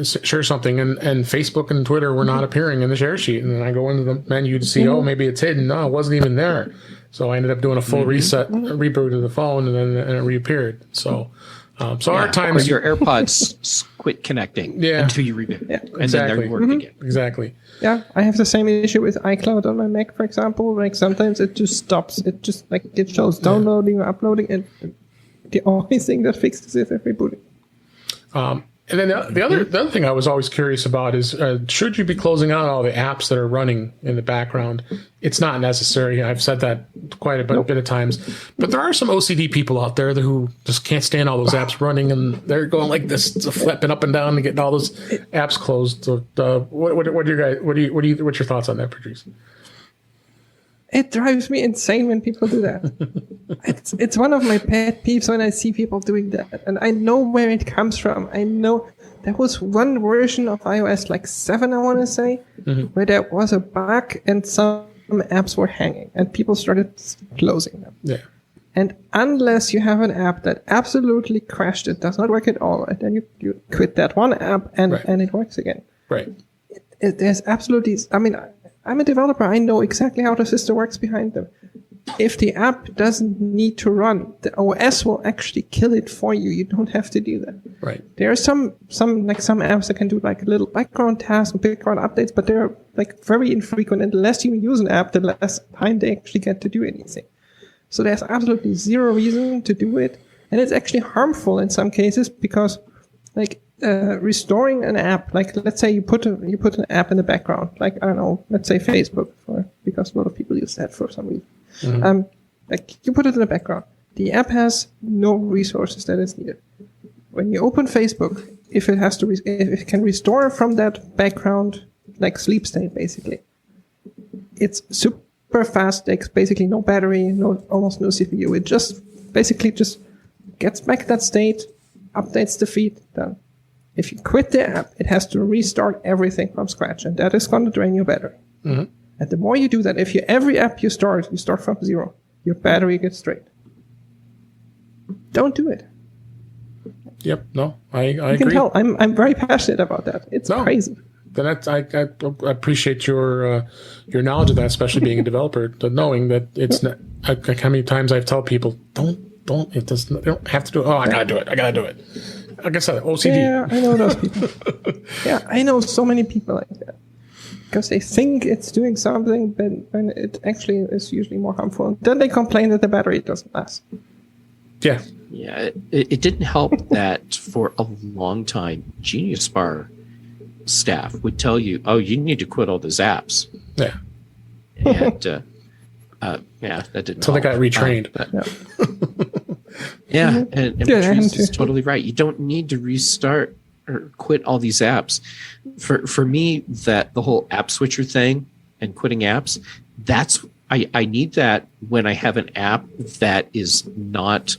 share something, and Facebook and Twitter were not appearing in the share sheet. And then I go into the menu to see, maybe it's hidden. No, it wasn't even there. So I ended up doing a full reset, reboot of the phone, and it reappeared. So, our times, your AirPods quit connecting until you reboot, and then they work again. Exactly. Yeah, I have the same issue with iCloud on my Mac, for example. Like sometimes it just stops. It just it shows downloading or uploading, and the only thing that fixes it is rebooting. And then the other thing I was always curious about is, should you be closing out all the apps that are running in the background? It's not necessary. I've said that quite a bit of times. But there are some OCD people out there who just can't stand all those apps running, and they're going like this, flipping up and down and getting all those apps closed. So, what's your thoughts on that, Patrice? It drives me insane when people do that. It's one of my pet peeves when I see people doing that. And I know where it comes from. I know there was one version of iOS, like 7, I want to say, where there was a bug and some apps were hanging and people started closing them. Yeah. And unless you have an app that absolutely crashed, it does not work at all, and then you quit that one app and it works again. Right. There's absolutely, I mean, I'm a developer. I know exactly how the system works behind them. If the app doesn't need to run, the OS will actually kill it for you. You don't have to do that. Right. There are some apps that can do like a little background task and background updates, but they're like very infrequent. And the less you use an app, the less time they actually get to do anything. So there's absolutely zero reason to do it. And it's actually harmful in some cases because restoring an app, like let's say you put an app in the background, like I don't know, let's say Facebook, because a lot of people use that for some reason. Mm-hmm. Like you put it in the background, the app has no resources that is needed. When you open Facebook, if it can restore from that background, like sleep state basically, it's super fast. Takes basically no battery, almost no CPU. It just gets back that state, updates the feed, done. If you quit the app, it has to restart everything from scratch, and that is going to drain your battery. Mm-hmm. And the more you do that, every app you start from zero, your battery gets drained. Don't do it. Yep. No, I You agree. can tell I'm very passionate about that. It's crazy. Then I appreciate your knowledge of that, especially being a developer, knowing that it's not. Like how many times I've told people, don't. It doesn't. They don't have to do it. Oh, I gotta do it. Like I said, OCD. Yeah, I know those people. Yeah, I know so many people like that because they think it's doing something, but when it actually is usually more harmful. Then they complain that the battery doesn't last. Yeah. Yeah, it didn't help that for a long time, Genius Bar staff would tell you, "Oh, you need to quit all those apps." Yeah. And that didn't. Until they got retrained. And Yeah, Patrice is totally right. You don't need to restart or quit all these apps. For me, that the whole app switcher thing and quitting apps, I need that when I have an app that is not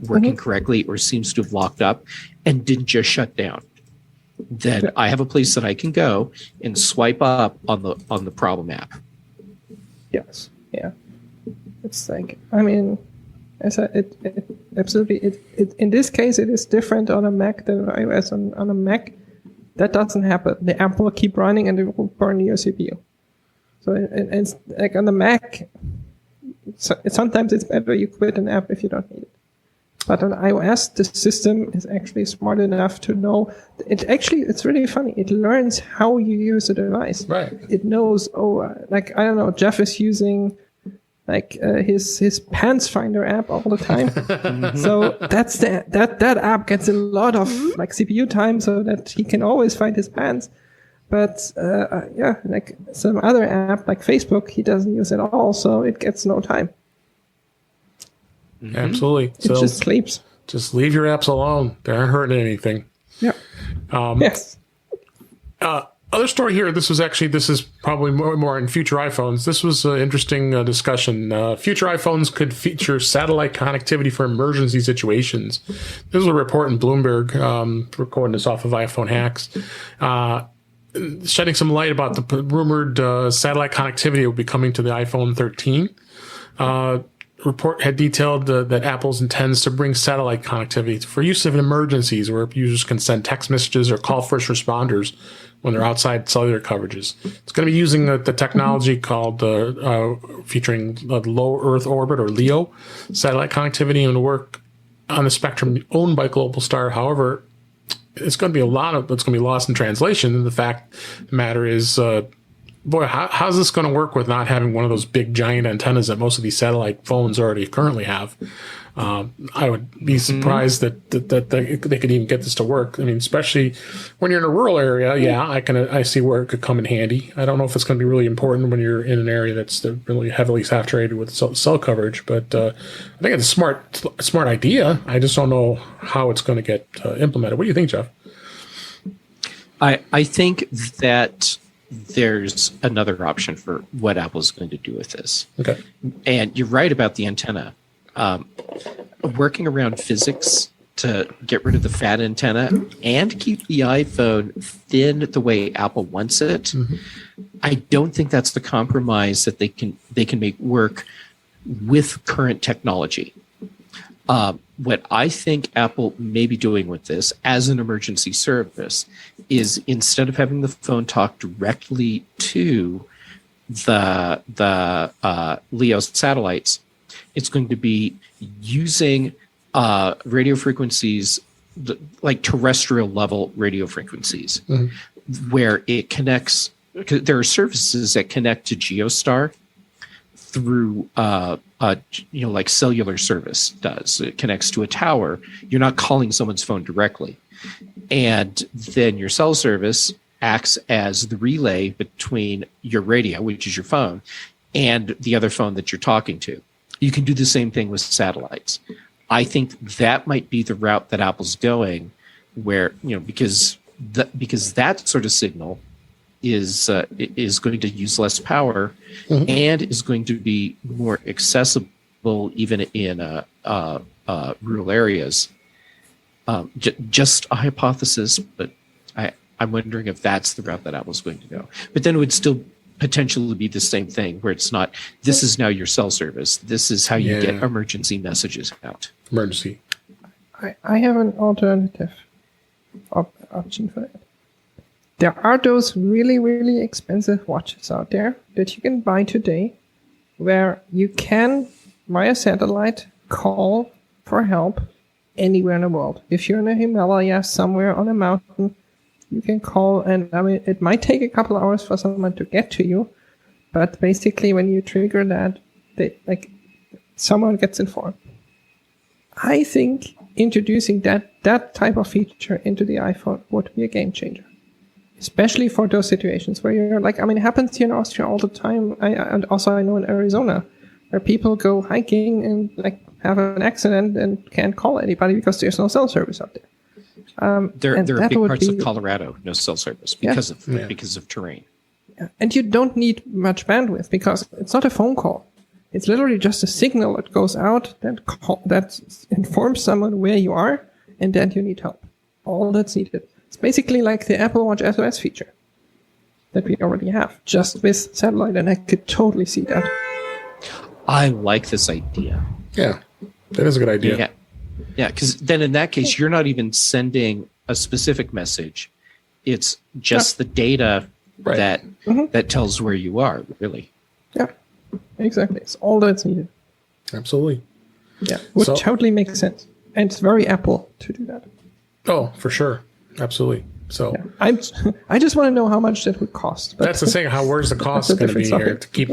working correctly or seems to have locked up and didn't just shut down. Then I have a place that I can go and swipe up on the problem app. Yes. Yeah. It's like, I mean, it absolutely. It in this case, it is different on a Mac than iOS. On a Mac, that doesn't happen. The app will keep running and it will burn your CPU. So it's like on the Mac, sometimes it's better you quit an app if you don't need it. But on iOS, the system is actually smart enough to know. It's really funny. It learns how you use the device. Right. It knows, like, I don't know, Jeff is using like his pants finder app all the time. So that app gets a lot of like CPU time so that he can always find his pants. But like some other app like Facebook, he doesn't use at all, so it gets no time. Mm-hmm. Absolutely. It just sleeps. Just leave your apps alone. They aren't hurting anything. Yeah. Yes. Other story here. This is probably more in future iPhones. This was an interesting discussion. Future iPhones could feature satellite connectivity for emergency situations. This was a report in Bloomberg, recording this off of iPhone Hacks, shedding some light about the rumored satellite connectivity that will be coming to the iPhone 13. Report had detailed that Apple intends to bring satellite connectivity for use in emergencies where users can send text messages or call first responders when they're outside cellular coverages. It's going to be using the technology called featuring low Earth orbit, or LEO, satellite connectivity, and work on the spectrum owned by Globalstar. However, it's going to be a lot of it's going to be lost in translation. And the fact of the matter is, how's this going to work with not having one of those big giant antennas that most of these satellite phones already currently have? I would be surprised that they could even get this to work. I mean, especially when you're in a rural area. Yeah, I see where it could come in handy. I don't know if it's going to be really important when you're in an area that's really heavily saturated with cell coverage. But I think it's a smart idea. I just don't know how it's going to get implemented. What do you think, Jeff? I think that there's another option for what Apple's going to do with this. Okay. And you're right about the antenna. Working around physics to get rid of the fat antenna and keep the iPhone thin the way Apple wants it, I don't think that's the compromise that they can make work with current technology. What I think Apple may be doing with this as an emergency service is, instead of having the phone talk directly to the LEO satellites, it's going to be using radio frequencies, like terrestrial level radio frequencies, where it connects. There are services that connect to Geostar through like cellular service does. It connects to a tower. You're not calling someone's phone directly. And then your cell service acts as the relay between your radio, which is your phone, and the other phone that you're talking to. You can do the same thing with satellites. I think that might be the route that Apple's going, where, because that sort of signal is going to use less power and is going to be more accessible even in rural areas. Just a hypothesis, but I'm wondering if that's the route that Apple's going to go. But then it would still potentially be the same thing, where it's not, this is now your cell service. This is how you get emergency messages out. Emergency. I have an alternative option for that. There are those really, really expensive watches out there that you can buy today where you can, via satellite, call for help anywhere in the world. If you're in the Himalayas, somewhere on a mountain, you can call, and I mean, it might take a couple hours for someone to get to you, but basically when you trigger that, someone gets informed. I think introducing that type of feature into the iPhone would be a game changer. Especially for those situations where you're like, I mean, it happens here in Austria all the time. And also I know in Arizona, where people go hiking and like have an accident and can't call anybody because there's no cell service out there. There are big parts of Colorado, no cell service because of terrain. Yeah. And you don't need much bandwidth because it's not a phone call. It's literally just a signal that goes out that informs someone where you are and that you need help. All that's needed. It's basically like the Apple Watch SOS feature that we already have, just with satellite, and I could totally see that. I like this idea. Yeah, that is a good idea. Yeah, because then in that case, you're not even sending a specific message. It's just the data that tells where you are, really. Yeah, exactly. It's all that's needed. Absolutely. Yeah, would totally make sense. And it's very Apple to do that. Oh, for sure. Absolutely. So I just want to know how much that would cost. That's the thing. Where's the cost going to be here to keep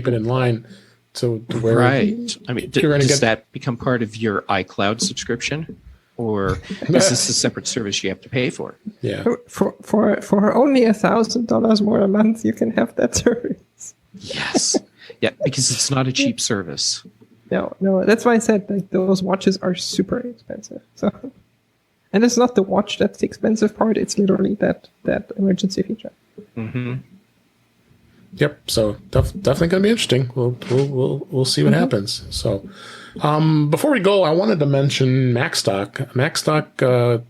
it in line? So where right. I mean, does that become part of your iCloud subscription, or is this a separate service you have to pay for? Yeah. For only $1,000 more a month, you can have that service. Yes. Yeah, because it's not a cheap service. No. That's why I said like those watches are super expensive. So. And it's not the watch that's the expensive part. It's literally that emergency feature. Mm-hmm. Yep. So definitely going to be interesting. We'll see what happens. So before we go, I wanted to mention Macstock,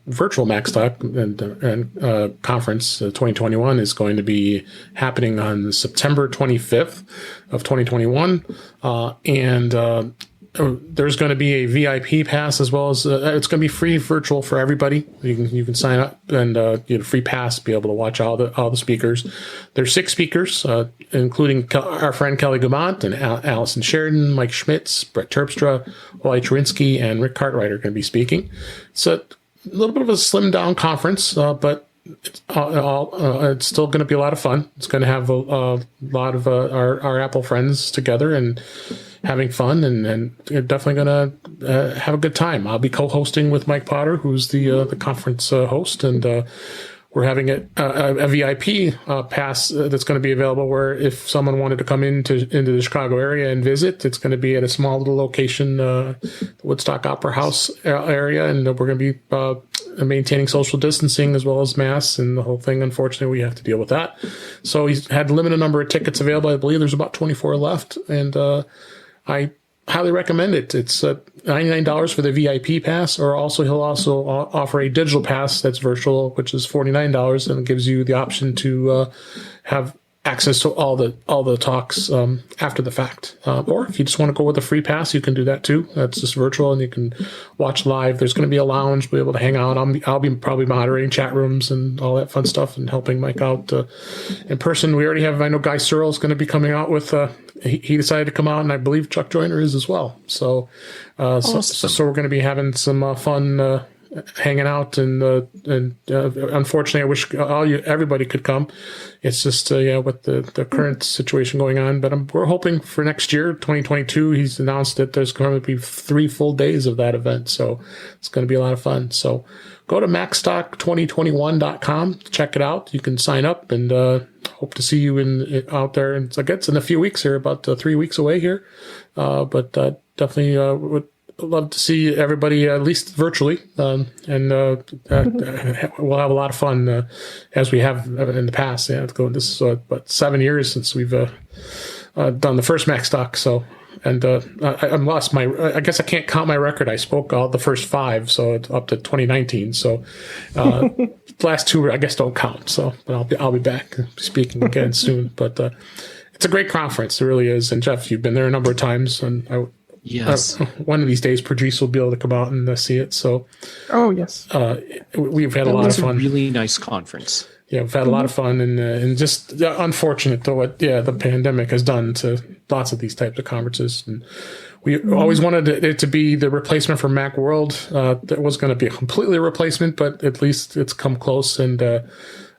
virtual Macstock and conference 2021 is going to be happening on September 25th of 2021, and there's going to be a VIP pass as well as it's going to be free virtual for everybody. You can sign up and get a free pass, be able to watch all the speakers. There's 6 speakers, including our friend Kelly Gamet and Allison Sheridan, Mike Schmitz, Brett Terpstra, Wally Cherinsky, and Rick Cartwright are going to be speaking. It's a little bit of a slimmed down conference, but it's still going to be a lot of fun. It's going to have a lot of our Apple friends together and having fun, and definitely going to have a good time. I'll be co-hosting with Mike Potter, who's the conference host, and we're having a VIP pass that's going to be available where if someone wanted to come into the Chicago area and visit, it's going to be at a small little location, the Woodstock Opera House area, and we're going to be maintaining social distancing as well as masks and the whole thing. Unfortunately, we have to deal with that. So he's had a limited number of tickets available. I believe there's about 24 left, and I highly recommend it. It's $99 for the VIP pass, or he'll also offer a digital pass that's virtual, which is $49, and it gives you the option to have access to all the talks after the fact. Or if you just want to go with a free pass, you can do that too. That's just virtual, and you can watch live. There's going to be a lounge, be able to hang out. I'll be probably moderating chat rooms and all that fun stuff, and helping Mike out in person. We already have. I know Guy Searle is going to be coming out with. He decided to come out, and I believe Chuck Joyner is as well. So, awesome. so we're going to be having some fun hanging out, and unfortunately, I wish everybody could come. It's just with the current situation going on. But we're hoping for next year, 2022. He's announced that there's going to be 3 full days of that event, so it's going to be a lot of fun. So go to macstock2021.com, check it out. You can sign up, and hope to see you out there. And it's in a few weeks here, about 3 weeks away here. But definitely would love to see everybody, at least virtually. And we'll have a lot of fun as we have in the past. Yeah, this is 7 years since we've done the first Macstock. So, and I'm lost my. I guess I can't count my record. I spoke all the first 5, so it's up to 2019. So, last 2 I guess don't count. So, but I'll be back speaking again soon. But it's a great conference. It really is. And Jeff, you've been there a number of times, and Yes. One of these days, Patrice will be able to come out and see it. So, Oh yes. we've had a lot of It's a fun. really nice conference. Yeah, we've had a lot of fun, and just unfortunate though what the pandemic has done to lots of these types of conferences. And we always wanted it to be the replacement for Macworld. That was going to be a completely replacement, but at least it's come close, and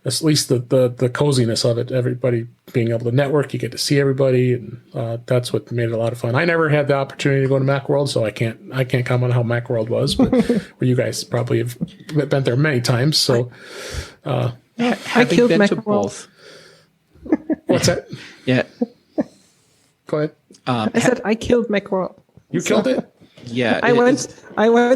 at least the coziness of it, everybody being able to network, you get to see everybody, and that's what made it a lot of fun. I never had the opportunity to go to Macworld, so I can't comment on how Macworld was, but where you guys probably have been there many times. So Having killed been to Macworld. both. what's that? Yeah. Go ahead. I said I killed Macworld. You killed it. Yeah. I went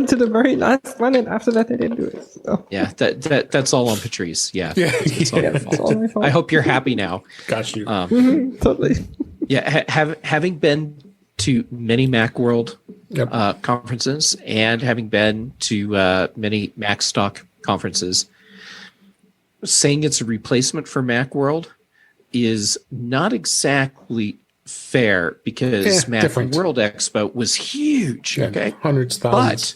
to the very last one, and after that, I didn't do it. So. Yeah. That's all on Patrice. Yeah. Yeah, It's all your It's fault. all my fault. I hope you're happy now. got you. Totally. Yeah. Having been to many Macworld Yep. conferences and having been to many Macstock conferences, saying it's a replacement for Macworld is not exactly fair because different. Macworld Expo was huge. Yeah, Okay, hundreds, thousands.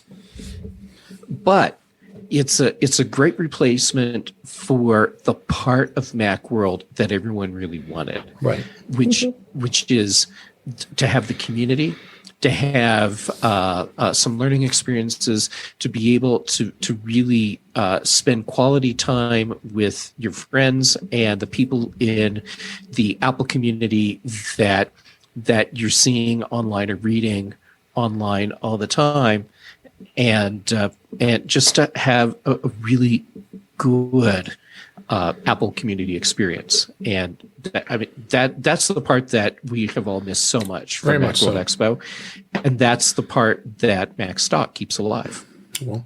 but it's a great replacement for the part of Macworld that everyone really wanted, Right. which is to have the community, to have some learning experiences, to be able to really spend quality time with your friends and the people in the Apple community that you're seeing online or reading online all the time, and just to have a really good Apple community experience. And that's the part that we have all missed so much from Very much Macworld Expo, and that's the part that Macstock keeps alive. Well,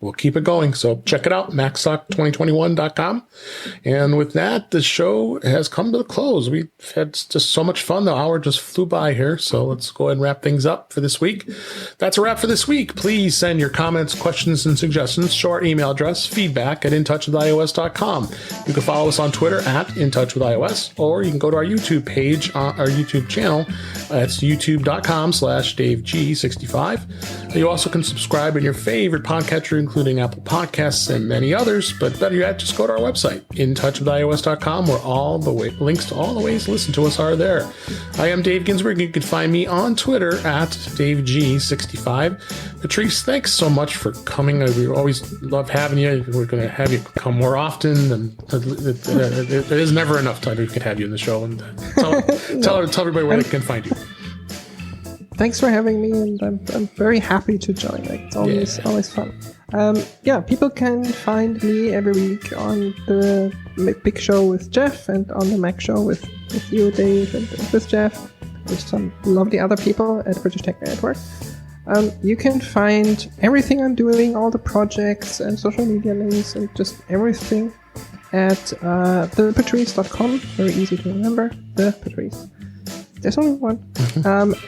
we'll keep it going. So check it out, macstock2021.com. And with that, the show has come to the close. We've had just so much fun. The hour just flew by here. So let's go ahead and wrap things up for this week. That's a wrap for this week. Please send your comments, questions, and suggestions to our email address, feedback@intouchwithios.com. You can follow us on Twitter @intouchwithios, or you can go to our YouTube page, our YouTube channel. That's youtube.com/DaveG65. You also can subscribe in your favorite podcatcher, including Apple Podcasts and many others. But better yet, just go to our website, intouchwithios.com, where all the links to all the ways to listen to us are there. I am Dave Ginsburg. You can find me on Twitter @DaveG65. Patrice, thanks so much for coming. We always love having you. We're going to have you come more often. And it is never enough time we can have you in the show. And tell everybody where they can find you. Thanks for having me, and I'm very happy to join. Like, it's always fun. People can find me every week on the Big Show with Jeff, and on the Mac Show with you, Dave, and with Jeff, with some lovely other people at British Tech Network. You can find everything I'm doing, all the projects and social media links, and just everything at thepatrice.com. Very easy to remember, The Patrice. There's only one.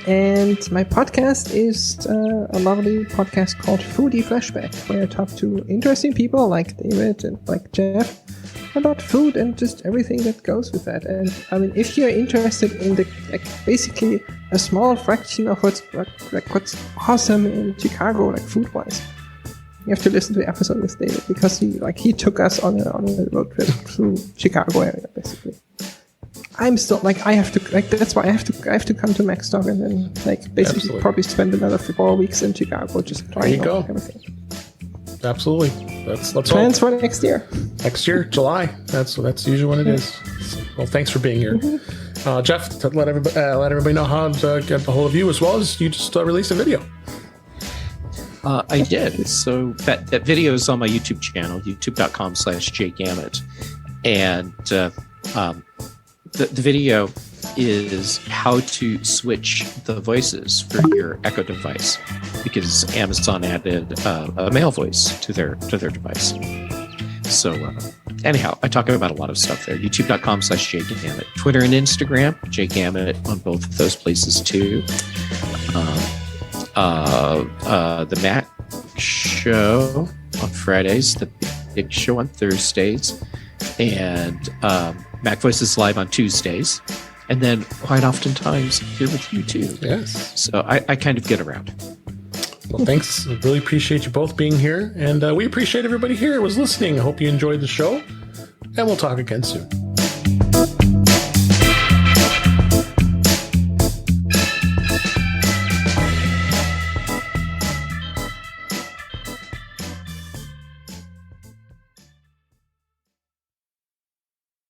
And my podcast is a lovely podcast called Foodie Flashback, where I talk to interesting people like David and like Jeff about food and just everything that goes with that. And I mean, if you're interested in basically a small fraction of what's awesome in Chicago, like food-wise, you have to listen to the episode with David, because he took us on a road trip through Chicago area, basically. I'm still I have to that's why I have to come to Macstock and then basically Absolutely. probably spend another 4 weeks in Chicago just trying out everything. Absolutely. Let's Plans for next year. Next year, July. That's usually when it is. So, well, thanks for being here, Jeff. Let everybody know how to get a hold of you, as well as you just released a video. I did. So that video is on my YouTube channel, youtube.com/jgamet, and the video is how to switch the voices for your Echo device, because Amazon added a male voice to their device. So anyhow, I talk about a lot of stuff there. YouTube.com/JGamet. Twitter and Instagram, JGamet on both of those places too. The Mac Show on Fridays, the Big Show on Thursdays, and Mac Voices Live on Tuesdays. And then quite oftentimes here with you too. Yes. So I kind of get around. Well, thanks. I really appreciate you both being here. And we appreciate everybody here who was listening. I hope you enjoyed the show. And we'll talk again soon.